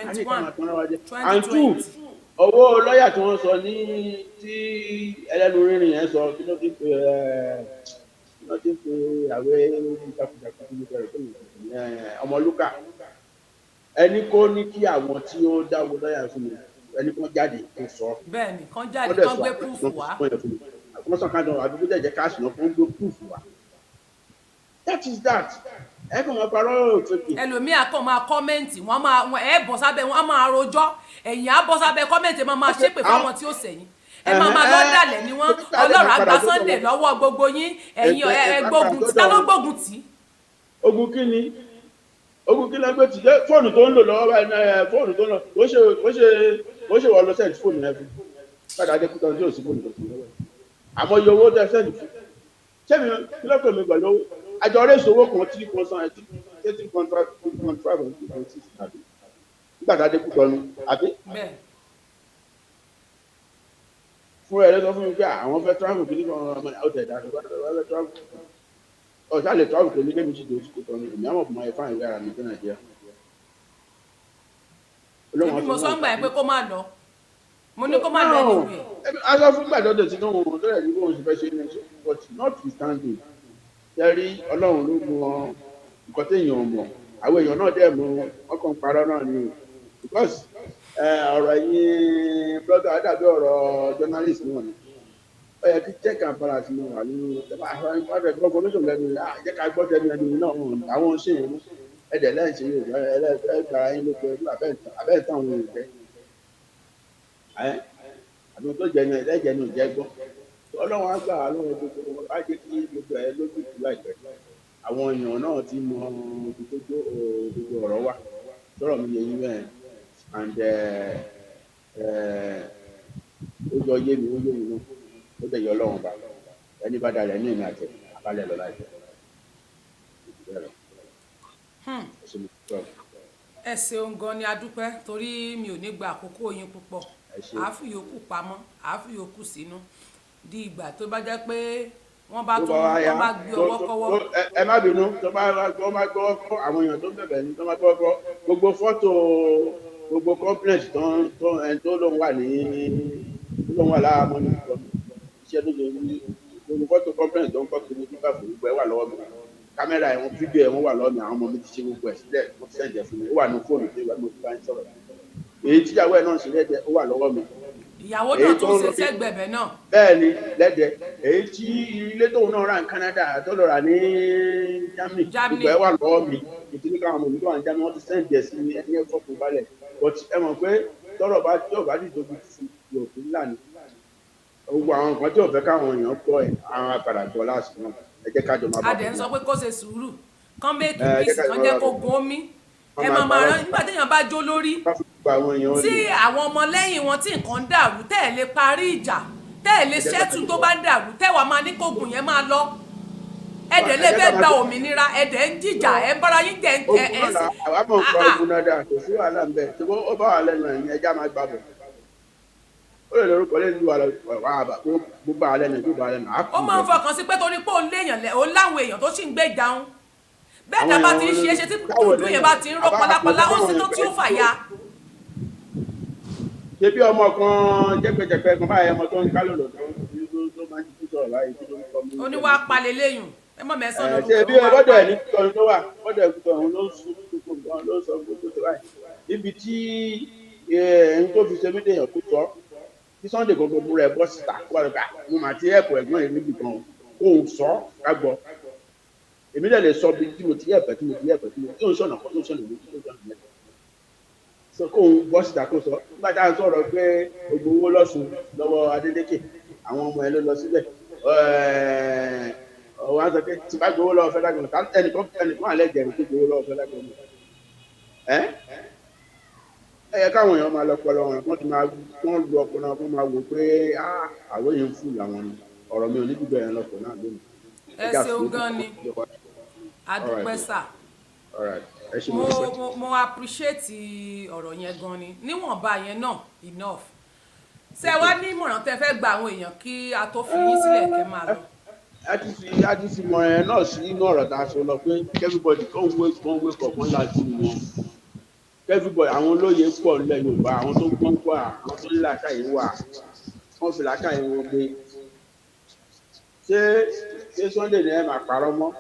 àní ìka máa tún ra wá jẹ and two owó lọ́ọ̀yà tí wọ́n sọ ní tí ẹlẹ́nu rírìn yẹn sọ kí ló ti pè àwẹ̀ jákujàku tó ní bẹ̀rẹ̀ tó ní Ọmọlúkà ẹni kó ní kí àwọn tí ó dáwó lọ́ọ̀yà fún mi ẹni kan jáde kó sọ. bẹ́ẹ̀ni kan jáde kan gbé púùfù wá. wọ́n sọ káàdùn àdúgbò jẹ́jẹ́ káàsì náà fún gbé púùfù wá. that is that ẹ kàn máa parọ́ òfin. ẹlòmíà kàn máa kọ́mẹ́ǹtì wọ́n máa ẹ bọ́ sábẹ́ wọ́n máa rojọ́ ẹ̀yìn á bọ́ sábẹ́ kọ́mẹ́ǹtì máa ṣépè fáwọn tí ó sẹ̀yìn ẹ máa lọ́dàlẹ̀ ni wọ́n Ọlọ́run àgbà Sunday lọ́wọ́ gbogbo yín ẹ̀yin gbógun tí ta ló gbógun tì. ogun kí ni ẹgbẹ́ tí fóònù tó ń lò lọ́wọ́ báyìí fóònù tó ń lò ó ṣe wọ́n lọ sẹ́ẹ̀dì fóònù yẹn fún padà dé kúta tí ò sí fóònù tó fún lọ́wọ́ àmọ́ iye owó tẹ sẹ́ẹ̀dì fún sẹ́mi kílọ̀pọ̀ mi gbà lọ́wọ́ àjọ rẹ̀ ìṣòwò kan 3.5 àbí nígbà tá a dé kúta ọ̀nù àbí. fún ẹ lọ́sọ fún mi pé àwọn fẹ́ travel kí ní kan ọmọ ọ̀tẹ̀ ìdájọ́ bá fẹ́ travel ọ̀sá lè travel kò ní kébí sí ìdòwò kò tọ́ ní èmi àwọn ọmọ ẹ̀fà ìwé ara mi tó Nàìjíríà. èmi mo sọ ń gbà ẹ pé kó má lọ mo ní kó má lọ ẹni wẹ̀. a sọ fún gbàdọ́dọ̀ tí wọ́n tó rẹ̀ ní bóun ṣe fẹ́ ṣe ní ẹ̀ṣọ́ but notwithstanding yẹrí Ọlọ́run ló mọ nǹkan téèyàn mọ̀ àwọn èèyàn náà dẹ̀ mọ̀ wọ́n kàn parọ́ náà ni because ọ̀rọ̀ yín blogger àdàbí ọ̀rọ̀ journalist náà ni ó yẹ kí check and balance náà wà nínú ẹgbẹ́ information lẹ́nu jẹ́ ká gbọ́ tẹ́lẹ̀ ẹni náà àwọn ṣe yẹn ẹ̀dẹ̀ lẹ́yìn ṣe yóò ẹgbàá yín ló pé abẹ́ẹ̀tàn àwọn olùfẹ́ àbí tó jẹ ní ẹlẹ́jẹ̀ ní ìjẹ́ gbọ́ Ọlọ́run á gbà wá lọ́wọ́ gbogbo á jẹ́ kí gbogbo ẹ lójú ìlú àìpẹ́ àwọn èèyàn náà ti mọ gbogbo ọ̀rọ̀ wà sọ̀rọ̀ mi yẹ yín bẹ́ẹ̀ and ó jọ yé mi náà ó dẹ̀ yọ Ọlọ́run bá ẹni bá dalẹ̀ ní ìrìn àjẹ àbálẹ̀ lọ láìpẹ́. ẹ ṣeun gan ni a dúpẹ́ torí mi ò ní gba àkókò yín púpọ̀ àáfi yòókù pamọ́ àáfi yòókù sínú di ìgbà tó bá jẹ́ pé wọ́n bá gbé ọwọ́ kọ́wọ́. ẹ má bínú tó bá gbọ́ kọ́ àwọn èèyàn tó bẹ̀bẹ̀ ní tó bá gbọ́ kọ́ gbogbo fọ́tò gbogbo complex tó lóun wà lára mọ́ ní iṣẹ́ tó lè ní gbogbo fọ́tò complex tó ń kọ́ kiri nígbà fún gbogbo ẹ̀ wà lọ́wọ́ mi kámẹ́rà ẹ̀wọ̀n fídíò ẹ̀wọ̀n wà lọ́wọ́ mi àwọn ọmọ mi ti ṣe gbogbo ẹ̀ sílẹ̀ wọ́n ti sẹ́ǹdẹ̀ fún mi ó wà ní fóònù tó wà ní òkúta ń sọ̀rọ̀ èyí tíyàwó ẹ̀ náà ṣe lẹ́dẹ̀ ó wà lọ́wọ́ mi. ìyàwó náà tó ṣe sẹ́gbẹ̀bẹ̀ náà. bẹ́ẹ̀ ni lẹ́dẹ̀ èyí tí ilé tóun náà rà ní Canada tó lọ rà ní Germany gbogbo ẹ̀ wà lọ́wọ́ mi ìtúní káwọn ọmọ mi tó wà ní Germany wọ́n ti sẹ́ǹdẹ̀ sí mi ẹni ẹ̀fọ́ fún balẹ̀ but ẹ mọ̀ pé tọ́rọ̀ bá dìdóbi fún yòókù ńlànà gbogbo àwọn nǹkan tí ò fẹ́ káwọn èèyàn gbọ́ ẹ̀ àwọn àpàdà gbọ́ láàsì náà ẹ jẹ́ kájọ máa bá adẹ̀ ń sọ pé kó ṣe sùúrù kán méjì bíìsì kan jẹ́ kó gun omi ẹ máa rán nígbà téèyàn bá jó lórí tí àwọn ọmọlẹ́yìn wọn tí nǹkan dàrú tẹ́ ẹ̀ lè parí ìjà tẹ́ ẹ̀ lè ṣẹ́tù tó bá dàrú tẹ́ wàá máa ní kógun yẹn máa lọ ẹ̀dẹ̀ lè fẹ́ gba òmìnira ẹ̀dẹ̀ ń jìjà ẹ̀ ń bára yín jẹ́ ẹ̀ sí. àwọn àmọ̀ nǹkan ogun dáadáa kò sí wàhálà ń bẹ̀ tí ó bá wà lẹ́nu ẹ̀yìn ẹja máa gbàbọ̀ ó lè lórúkọ lẹ́nu ìlú wà àbá kó bá a lẹ́nu ìlú bá a lẹ́nu. ó máa ń fọkàn sí pé torí pé òun láwọn èèyàn tó sì ń gbé ìdáhùn bẹ́ẹ̀ tá a bá ti ń ṣe é ṣe tí dúdú yẹn bá ti ń rọ pálápàlá ó sì tó tí ó fàya. ṣé bí ọmọ kan jẹgbẹjẹgbẹ kan báyìí ọmọ tó ń kálò lọ tó máa ń jí sọ̀rọ̀ láyé tó ń kọ́ mi. oníwà palẹ̀ léyùn ẹ mọ̀ mẹ́sàn-án lórúkọ. ṣé bí ọlọ́dọ̀ ẹ̀ ní kíkọrin tó wà ọlọ́dọ̀ ẹ̀ kíkọrin ló ń sún gbogbo nǹkan ló ń sọ gbogbo tó báyìí níbi tí ẹni tó fi ṣe mí dèèyàn tó sọ tí Sunday gbogbo rẹ̀ bọ́ síta wà lọ́gà mo mà ti ẹ̀kọ́ ẹ̀gbọ́n yẹn níbi kan òun sọ ká gbọ́ èmi lè sọ bí tí mo ti yẹ̀pẹ̀ tí mo ti sọ̀nà kan tó sọ̀nà méjì tó sọ̀nà mẹ́ta sọ kó òun bọ́ síta kó sọ nígbà tá à ń sọ̀rọ̀ pé gbogbo owó lọ́sùn lọ́wọ́ Adélékè àwọn ọmọ ẹ ló lọ síbẹ̀ ọ̀wọ́ á sọ pé tí bá gbowó lọ́wọ́ fẹ́lá gbọ̀n ẹnìkan àlẹ́ jẹ̀rì tó gbowó lọ́wọ́ fẹ́lá gbọ̀n yẹ káwọn èèyàn máa lọ pọlọ wọn wọ́n ti máa wọ́n lu ọpọlọ wọn máa wò pé àwọn èèyàn ń fún làwọn ni ọ̀rọ̀ mi ò ní dìbò yẹn lọ́pọ̀ náà lónìí. ẹ ṣeun gan ni adúpẹ́ sà ẹ ṣe mo dúpẹ́. mo appreciate ọ̀rọ̀ yẹn gan ni níwọ̀nba yẹn náà enough ṣé wá ní ìmọ̀ràn tẹ́ fẹ́ gba àwọn èèyàn kí a tó fi yín sílẹ̀ kẹ́ máa lọ. a ti fi mọ̀ ẹ̀ náà sí inú ọ̀rọ̀ tá a sọ lọ pé everybody kàn wé kọ̀ọ̀kan láti wọn everybody àwọn olóye pọ̀ nílẹ̀ Yorùbá àwọn tó gbọ́n wà àwọn tó ní làákàyè wà wọ́n fi làákàyè wọn gbé ṣé Sunday ni ẹ máa parọ́ mọ́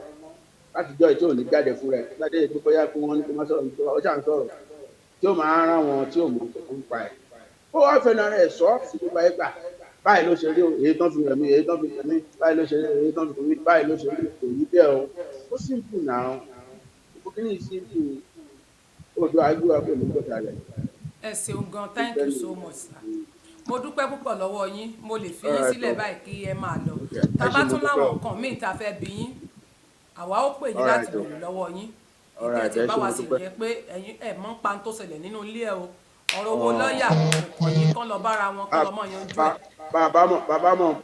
láti jọ ìtò òní jáde fún rẹ̀ láti ètò bóyá kí wọ́n ní kó má sọ̀rọ̀ ọjà ń sọ̀rọ̀ tí ó máa rán wọn tí ò mọ̀ ń pa ẹ̀ ó wá fẹ́ náà rẹ̀ sọ sí gbogbo ayé gbà báyìí ló ṣe rí èyí tán fi rẹ̀ mí èyí tán fi rẹ̀ mí báyìí ló ṣe rí èyí tán fi rẹ̀ mí báyìí ló ṣe rí kò ní bẹ́ẹ̀ o ó simple náà ó kí ní simple odò àgbéwà pẹ̀lú gbọ́dọ̀ rẹ̀. ẹ ṣeun gan thank you so much sir mo dúpẹ́ púpọ̀ lọ́wọ́ yín mo lè fi yín sílẹ̀ báyìí kí ẹ máa lọ tá a bá tún láwọn nǹkan míì tá a fẹ́ bí yín àwa ó pè yín láti béèrè lọ́wọ́ yín ìtẹ́ tí bá wa sì yẹ pé ẹ̀yin ẹ̀ mọ́ pa tó ṣẹlẹ̀ nínú ilé ẹ̀ o ọ̀rọ̀ owó lọ́ọ̀yà kò yín kán lọ bára wọn kán lọ mọ̀ yanjú ẹ̀. bàbá mọ̀ ń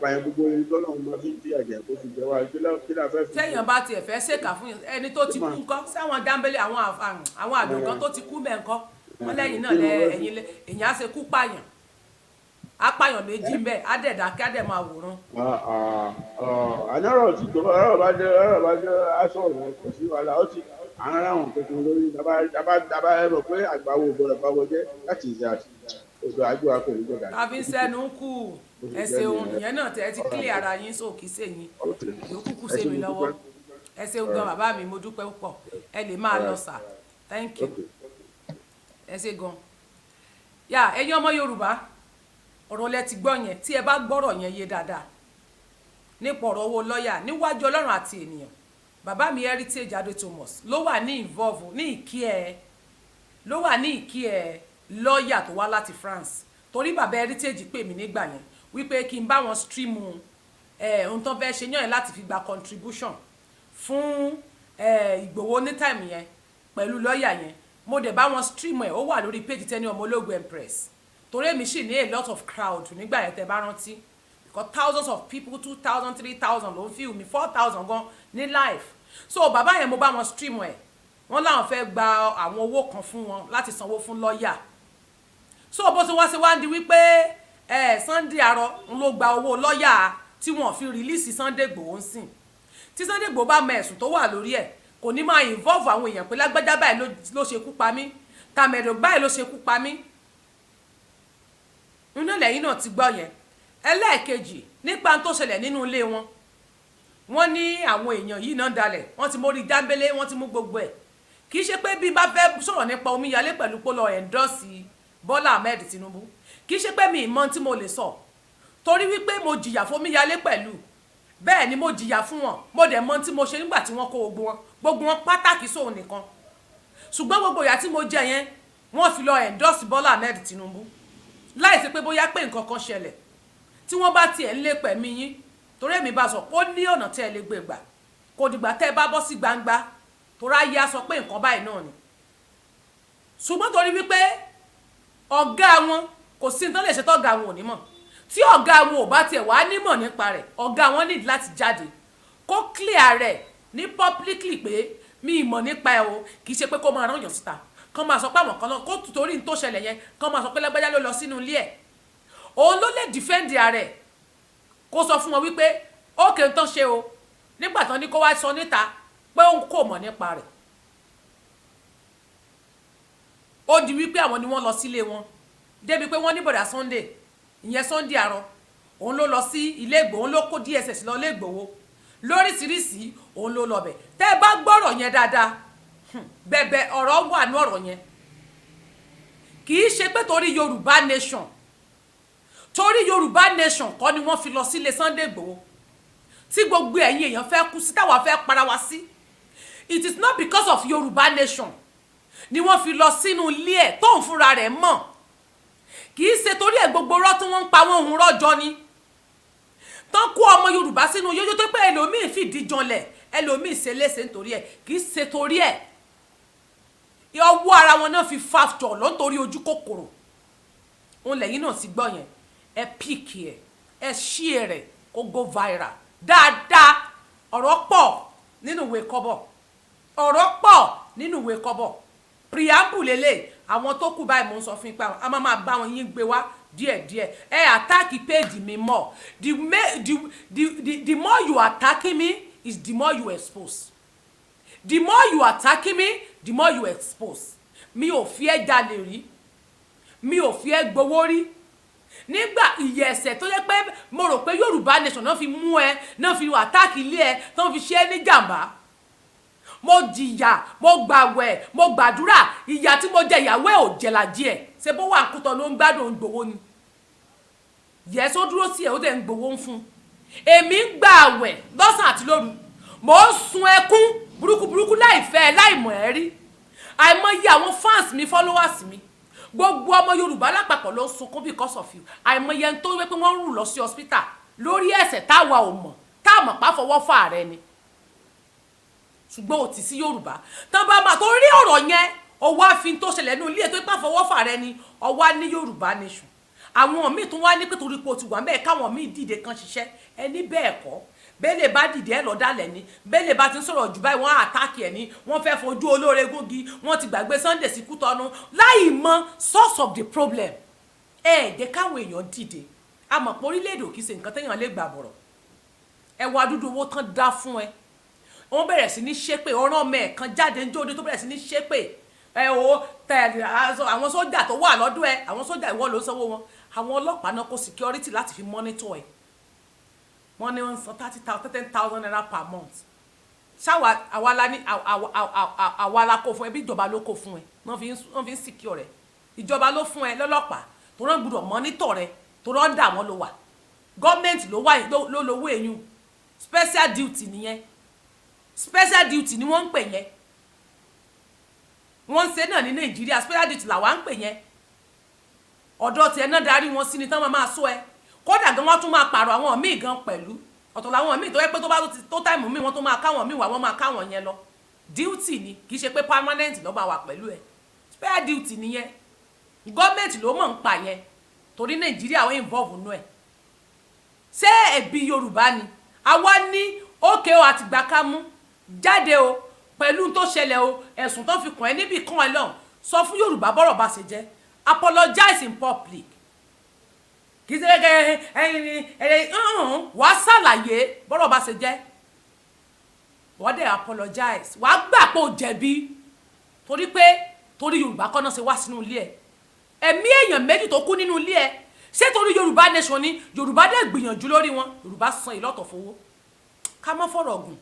pa yẹn gbogbo ẹni tó lọ́wọ́ máa fi ń fi àjẹ́ kó fi jẹ wá kí la fẹ́ fi. téèyàn bá tiẹ̀ fẹ́ ṣèkà fún ẹni tó ti kú ńkọ́ sáwọn jámbélé àwọn àdùnkàn tó ti kú mẹ́ ńkọ́ wọ́n lẹ́yìn náà èyàn á ṣe kú pààyàn apààyàn méjì ń bẹ àdẹ̀dà kí àdẹ̀ máa wòran. àná ọ̀rọ̀ tí tó ọ̀rọ̀ bá jẹ́ aṣọ ọ̀rọ̀ kò sí wàhálà ó ti àwọn aráwọn kankan lórí dábàá ẹ̀rọ pé àgbáwo gbọ́dọ̀ báwọ jẹ́ láti ìjà odò àjọ akọ̀wé gbọ́dọ̀. tàbí sẹ́nu kù ẹ ṣeun ìyẹn náà tẹ́ ẹ ti clear ara yín sókè sẹ́yìn yòókù kù sí mi lọ́wọ́ ẹ ṣeun gan bàbá mi mo dúpẹ́ púpọ̀ ẹ lè máa lọ sà thank you ẹ ṣe gan. yà ẹ̀yin ọmọ Yorùbá ọ̀rọ̀ lẹ ti gbọ́ yẹn tí ẹ bá gbọ́rọ̀ yẹn yé dáadáa nípa ọ̀rọ̀ owó lọ́ọ̀yà níwájú Ọlọ́run àti ènìyàn bàbá mi Igb0h0's ló wà ní involve ní ìkí ẹ lọ́ọ̀yà tó wá láti France torí bàbá Igb0h0 pè mí nígbà yẹn wípé kí n bá wọn stream ohun tó fẹ́ ṣe yàn yẹn láti fi gba contribution fún Ìgbòho ní time yẹn pẹ̀lú lọ́ọ̀yà yẹn mo dẹ̀ bá wọn stream ẹ̀ ó wà lórí page Tenny Ọmọlógo Empress torí èmi sì ní a lot of crowd nígbà yẹn tẹ́ bá rántí because thousands of people 2,000 3,000 ló ń fi mi 4,000 gan ní live so bàbá yẹn mo bá wọn stream ẹ̀ wọ́n láwọn fẹ́ gba àwọn owó kan fún wọn láti sanwó fún lọ́ọ̀yà so bó ṣe wá sí wá ń di wípé Sunday Arọ ń ló gba owó lọ́ọ̀yà tí wọ́n fi release Sunday Igboho ń sìn tí Sunday Igboho bá mọ ẹ̀sùn tó wà lórí ẹ̀ kò ní máa involve àwọn èèyàn pé lágbájá báyìí ló ṣekú pa mí tàmẹ̀dọ̀ báyìí ló ṣekú pa mí nínú lẹ́yìn náà ti gbọ́ yẹn ẹlẹ́ẹ̀kejì nípa tó ṣẹlẹ̀ nínú ilé wọn wọ́n ní àwọn èèyàn yìí náà dalẹ̀ wọ́n ti mórí jábélé wọ́n ti mú gbogbo ẹ̀ kì í ṣe pé bí bá fẹ́ sọ̀rọ̀ nípa omíyalé pẹ̀lú polo endorse Bọ́lá Ahmed Tinubu kì í ṣe pé mi ìmọ̀ tí mo lè sọ torí wípé mo jìyà fún omíyalé pẹ̀lú bẹ́ẹ̀ ni mo jìyà fún wọn mo dẹ̀ mọ̀ tí mo ṣe nígbà tí wọ́n kó gbogbo wọn pàtàkì sóhun nìkan ṣùgbọ́n gbogbo ìyà tí mo jẹ yẹn wọ́n fi lọ endorse Bọ́lá Ahmed Tinubu láìsí pé bóyá pé nǹkan kan ṣẹlẹ̀ tí wọ́n bá tiẹ̀ ń lé pẹ̀mí yín torí èmi bá sọ pé ó ní ọ̀nà tí ẹ lè gbé gbà kò dìgbà tẹ́ ẹ bá bọ́ sí gbangba torí ayé á sọ pé nǹkan báyìí náà ni ṣùgbọ́n torí wípé ọ̀gá wọn kò sí nǹkan lè ṣe tọ́gá wọn ò ní mọ̀ tí ọ̀gá wọn ò bá tiẹ̀ wá nímọ̀ nípa rẹ̀ ọ̀gá wọn nídìí láti jáde kó clear rẹ̀ ní publicly pé mi ìmọ̀ nípa ẹ̀ o kì í ṣe pé kó máa rán yàn síta kán máa sọ pé àwọn kan náà kó torí ní tó ṣẹlẹ̀ yẹn kán máa sọ pé lágbájá ló lọ sínú ilé ẹ̀ òun ló lè defend ààrẹ kó sọ fún wọn wípé ókè ń tán ṣe o nígbà tán ní kó wá sọ níta pé òun kò mọ̀ nípa rẹ̀ ó di wípé àwọn ni wọ́n lọ sílé wọn débi pé wọ́n ní bọ̀dà Sunday ìyẹn Sunday Arọ òun ló lọ sí ilé Ìgbòho òun ló kó DSS lọ ilé Ìgbòho lóríṣiríṣi òun ló lọ bẹ̀ tẹ́ ẹ bá gbọ́rọ̀ yẹn dáadáa bẹ̀bẹ̀ ọ̀rọ̀ wà ní ọ̀rọ̀ yẹn kì í ṣe pé torí Yorùbá nation kọ́ ni wọ́n fi lọ sílé Sunday Igboho tí gbogbo ẹ̀yin èèyàn fẹ́ kú sí táwa fẹ́ para wa sí it is not because of Yorùbá nation ni wọ́n fi lọ sínú ilé ẹ̀ tóun fúnra rẹ̀ mọ̀ kì í ṣe torí ẹ̀ gbogbo rọ́ tí wọ́n ń pa wọ́n òun rọ́jọ́ ni tán kó ọmọ Yorùbá sínú yóyó tó pé ẹlòmíì fìdí janlẹ̀ ẹlòmíì ṣe léṣe nítorí ẹ̀ kì í ṣe torí ẹ̀ ọwọ́ ara wọn náà fi fa jọ̀ lọ́ntorí ojú kòkòrò òun lẹ́yìn náà ti gbọ́ yẹn ẹ píìkì ẹ ṣí rẹ̀ kó go viral dáadáa ọ̀rọ̀ pọ̀ nínú ìwé kọ́bọ̀ ọ̀rọ̀ pọ̀ nínú ìwé kọ́bọ̀ preamble lélẹ̀ àwọn tó kù báyìí mò ń sọ fún yín pé a máa bá wọn yín gbé wá díẹ̀díẹ̀ ẹ àtáàkì péèjì mi mọ̀ the more you attacking me is the more you expose the more you attacking me the more you expose mi ò fi ẹ́ jalè rí mi ò fi ẹ́ gbowó rí nígbà ìyẹ̀sẹ̀ tó yẹ pé mo rò pé Yorùbá nation náà fi mú ẹ náà fi àtáàkì ilé ẹ tó fi ṣe é ní jàǹbá mo jìyà mo gbàwẹ̀ mo gbàdúrà ìyà tí mo jẹ ìyàwó ẹ̀ ò jẹ̀làjì ẹ̀ ṣe bó wà kútọ ló ń gbádùn gbowó ni yẹ só dúró sí ẹ̀ ó dẹ̀ ń gbowó ń fún èmi ń gbàwẹ̀ lọ́sàn àti lóru mo ń sun ẹkún burúkú láìfẹ́ láìmọ̀ ẹ́ rí àìmọye àwọn fans mi followers mi gbogbo ọmọ Yorùbá lápapọ̀ ló ń sunkún because of you àìmọye ẹni tó wé pé wọ́n ń rù lọ sí hospital lórí ẹ̀ṣẹ̀ táwa ò mọ̀ táàmọ̀ pàfọwọ́ fà rẹ ni ṣùgbọ́n ò tì sí Yorùbá tán bá máa tó rí ọ̀rọ̀ yẹn ọwọ́ àfin tó ṣẹlẹ̀ nínú ilé ẹ̀ tó pàfọwọ́ fà rẹ ni ọwọ́ ní Yorùbá nation àwọn míì tún wá ní pé torí pé o ti wà mẹ́ẹ̀ káwọn míì dìde kan ṣiṣẹ́ ẹni bẹ́ẹ̀ kọ́ bẹ́lẹ̀ bá dìde ẹ̀ lọ́dàlẹ̀ ni bẹ́lẹ̀ bá ti ń sọ̀rọ̀ jù báyìí wọ́n àtàkì ẹ̀ ní wọ́n fẹ́ fojú olóore gúngi wọ́n ti gbàgbé Sunday sí Kútọ́nù láì mọ source of the problem jẹ́ káwọn èèyàn dìde a mọ̀ pé orílẹ̀-èdè ò kì í ṣe nǹkan téèyàn lè gbà bọ̀rọ̀ ẹ wá dúdú owó tán dá fún ẹ wọ́n bẹ̀rẹ̀ sí ní ṣépè ọ̀ràn ọmọ ẹ̀ kan jáde ń jóde tó bẹ̀rẹ̀ sí ní ṣépè ẹ o tẹ̀lé àwọn sójà tó wà lọ́dún ẹ àwọn sójà ìwọ ló sanwó wọn àwọn ọlọ́pàá náà kó security láti fi monitor ẹ wọ́n ní wọ́n san 10,000 naira per month ṣáwa àwa la kó fún ẹ bí ìjọba ló kó fún ẹ wọ́n fi ń secure ẹ ìjọba ló fún ẹ lọ́lọ́pàá tó rán gbọ́dọ̀ monitor rẹ tó rán dà wọ́n ló wà gọ́ọ̀mẹ̀ntì ló lówó èyún special duty nìyẹn special duty ni wọ́n ń pè yẹn wọ́n ń ṣe náà ní Nàìjíríà special duty làwa ń pè yẹn ọ̀dọ̀ tiẹ̀ náà darí wọn sí ni tán máa sọ ẹ kódà gan wọ́n tún máa pààrọ̀ àwọn míì gan pẹ̀lú ọ̀tọ̀ làwọn míì tó yẹ pé tó bá tó táìmù míì wọ́n tó máa káwọn míì wà wọ́n máa káwọn yẹn lọ duty ni kì í ṣe pé permanent ló máa wà pẹ̀lú ẹ spare duty nìyẹn gọ́ọ̀mẹ̀ntì ló mọ̀ ń pa yẹn torí Nàìjíríà wọ́n involve nú ẹ̀ ṣé ẹ̀bi Yorùbá ni àwa ní òkè o àtìgbà ká mú jáde o pẹ̀lú tó ṣẹlẹ̀ o ẹ̀sùn tó fi kàn ẹ́ níbì kan ẹ lọ́hùn sọ fún Yorùbá bọ́rọ̀ bá ṣe jẹ́ apologize in public kì í ṣe wàá ṣàlàyé bọ́rọ̀ bá ṣe jẹ́ wọ́n dẹ̀ apologize wàá gbà pé o jẹ̀bi torí Yorùbá kọ́ náà ṣe wá sínú ilé ẹ̀ ẹ̀mí èèyàn méjì tó kú nínú ilé ẹ̀ ṣé torí Yorùbá nation ni Yorùbá dẹ̀ gbìyànjú lórí wọn Yorùbá san ìlọ́tọ̀ fowó ká má fọ̀rọ̀ ọ̀gùn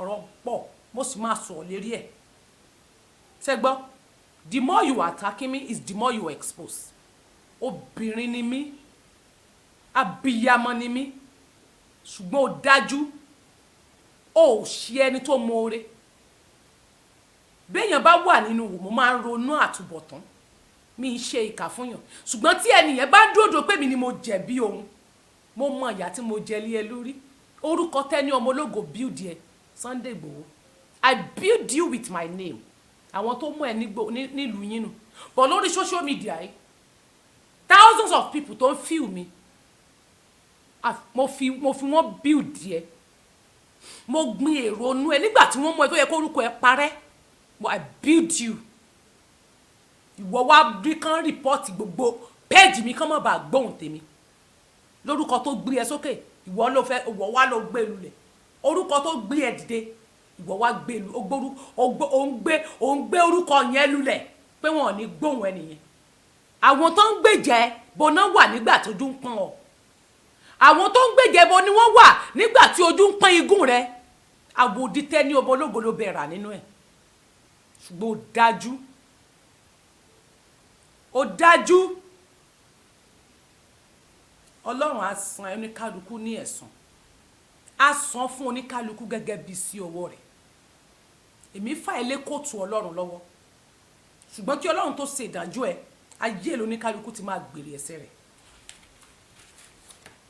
ọ̀rọ̀ pọ̀ mo sì máa sọ̀ lérí ẹ̀ ṣé gbọ́ the more you attacking me is the more you expose obìnrin ni mí abiyamọ ni mí ṣùgbọ́n ó dájú ó ṣe ẹni tó mọ̀ọ́re béèyàn bá wà nínú wò mo máa ń ronú àtúbọ̀tán mi ń ṣe ìkà fún yàn ṣùgbọ́n tí ẹnìyẹn bá dúró pé mi ni mo jẹ̀bi òun mo mọ ìyà tí mo jẹ lé ẹ lórí orúkọ tẹ́ni ọmọ ológo build ẹ Sunday Igboho I build you with my name àwọn tó mú ẹ nílùú yín nù but lórí social media yìí thousands of people tó ń feel mi mo fi wọ́n build ẹ mo gbin èrò nú ẹ nígbà tí wọ́n mú ẹ tó yẹ kó orúkọ ẹ parẹ́ but I build you ìwọ wá bí kán rìpọ́ọ̀tì gbogbo péèjì mi kán mọ̀ bá gbóhùn tèmi lórúkọ tó gbé ẹ sókè ìwọ wá lọ gbé lulẹ̀ orúkọ tó gbé ẹ dìde ìwọ wá gbé lu ó ń gbé orúkọ yẹn lulẹ̀ pé wọn ò ní gbóhùn ẹ nìyẹn àwọn tó ń gbèjẹ bó náà wà nígbà tójú ń pọ́n ọ àwọn tó ń gbèjẹ bó ni wọ́n wà nígbà tí ojú ń pọ́n igun rẹ àbòdìtẹ́ ní ọmọ ológo ló bẹ̀rà nínú ẹ̀ ṣùgbọ́n ó dájú Ọlọ́run á san oníkálukú ní ẹ̀san á san fún oníkálukú gẹ́gẹ́ bí sí ọwọ́ rẹ̀ èmi fà ilé kóòtù Ọlọ́run lọ́wọ́ ṣùgbọ́n kí Ọlọ́run tó ṣe ìdájọ́ ẹ ayé lóníkálukú ti máa gbèrè ẹ̀ṣẹ̀ rẹ̀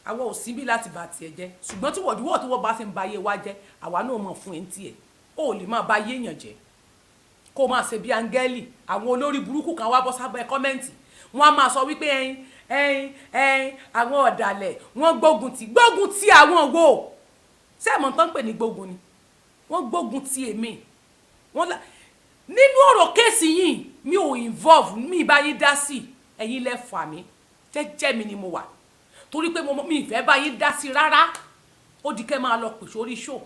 àwa ò síbí láti bá tiẹ̀ jẹ́ ṣùgbọ́n tí wọ̀dúwọ̀ tó wọ́n bá fi ń ba ayé wa jẹ́ àwa náà mọ̀ fún ẹ̀ ń tiẹ̀ ó lè máa ba ayé èèyàn jẹ́ kó máa ṣe bí áńgẹ́lì. Àwọn olórí burúkú kan wá bọ́ sábẹ́ kọ́mẹ́ǹtì wọ́n á máa sọ wípé àwọn ọ̀dàlẹ̀ wọ́n gbógun ti àwọn wo ṣé ẹ̀mọ́ tán pè ní gbógun ni wọ́n gbógun ti èmi nínú ọ̀rọ̀ kéèsì yìí mi ò involve mi bá yín dá sí ẹ̀yin lẹ fà mí jẹ́jẹ́ mi ni mo wà torí pé mi ìfẹ́ bá yín dá sí rárá ó di kẹ́ máa lọ pè sórí show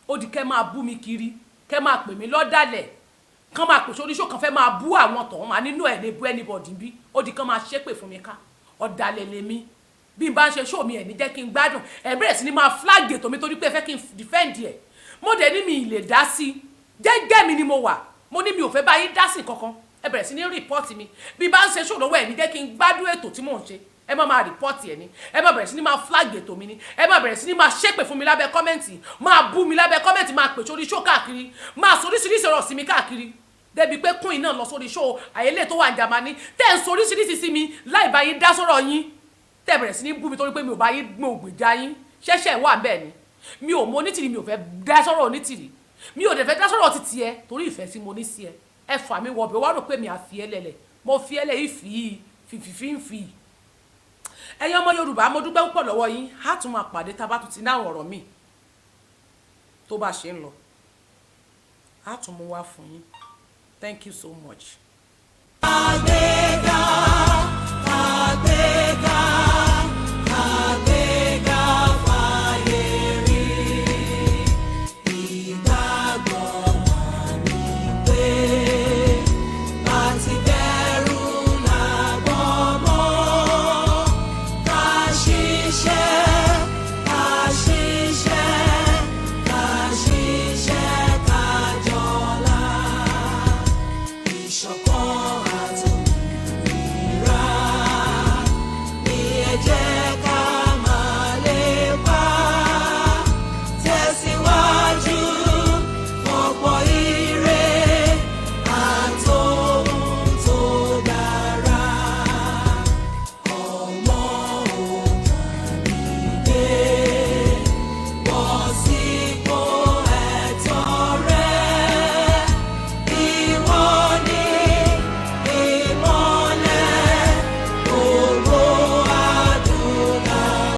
ó di kẹ́ máa bú mi kiri kẹ́ máa pè mí lọ́dàlẹ̀ kán máa pè sórí show kan fẹ́ máa bú àwọn tọ̀hún máa nínú ẹ̀ lè bú anybody bí ó di kán máa ṣépè fún mi ká ọ̀dàlẹ̀ lèmi bí n bá ń ṣe show mi ẹ̀ ní jẹ́ kí n gbádùn ẹ̀ bẹ̀rẹ̀ sí ni máa flag ètò mi torí pé ẹ fẹ́ kí n defend ẹ̀ mo dẹ̀ ní mi ì lè dá sí jẹ́jẹ́ mi ni mo wà mo ní mi ò fẹ́ bá yín dá sí kankan ẹ bẹ̀rẹ̀ sí ní report mi bí n bá ń ṣe show lọ́wọ́ ẹ̀ ní jẹ́ kí n gbádùn ètò tí mò ń ṣe ẹ má máa report ẹ̀ ní ẹ má bẹ̀rẹ̀ sí ní máa flag ètò mi ní ẹ má bẹ̀rẹ̀ sí ní máa ṣépè fún mi lábẹ́ kọ́mẹ́ǹtì máa bú mi lábẹ́ kọ́mẹ́ǹtì máa pè sórí show káàkiri máa sọ oríṣiríṣi ọ̀rọ̀ sí mi káàkiri débi pé kún iná lọ sórí show àyẹlẹ tó wà ní Jámánì tẹ́ ń sọ oríṣiríṣi sí mi láì bá yín dá sọ̀rọ̀ yín tẹ́ bẹ̀rẹ̀ sí ní bú mi torí pé mi ò bá yín mo gbèjà yín ṣẹ̀ṣẹ̀ wà bẹ́ẹ̀ ni mi ò mọ onítìrì mi ò fẹ́ dá sọ̀rọ̀ onítìrì mi ò dẹ̀ fẹ́ dá sọ̀rọ̀ títí ẹ torí ìfẹ́ tí mo ní sí ẹ ẹ fà mí wọbẹ̀ wá rò pé mi àfi ẹ lẹ̀lẹ̀ mo fi ẹ lẹ̀ ìfì fìfìfì ẹ̀yin ọmọ Yorùbá mo dúpẹ́ púpọ̀ lọ́wọ́ yín á tún máa pàdé tá a bá tún ti náà ọ̀rọ̀ mi tó bá ṣe ń lọ á tún mú wá fún yín. Thank you so much. Adega, Adega, Adega fayeri, ìgbàgbọ́ mi pé àti bẹ̀rù làgbọ́ mọ́, ká ṣiṣẹ́, ká ṣiṣẹ́, ká ṣiṣẹ́ ká jọlá. Ìṣọ̀kan àti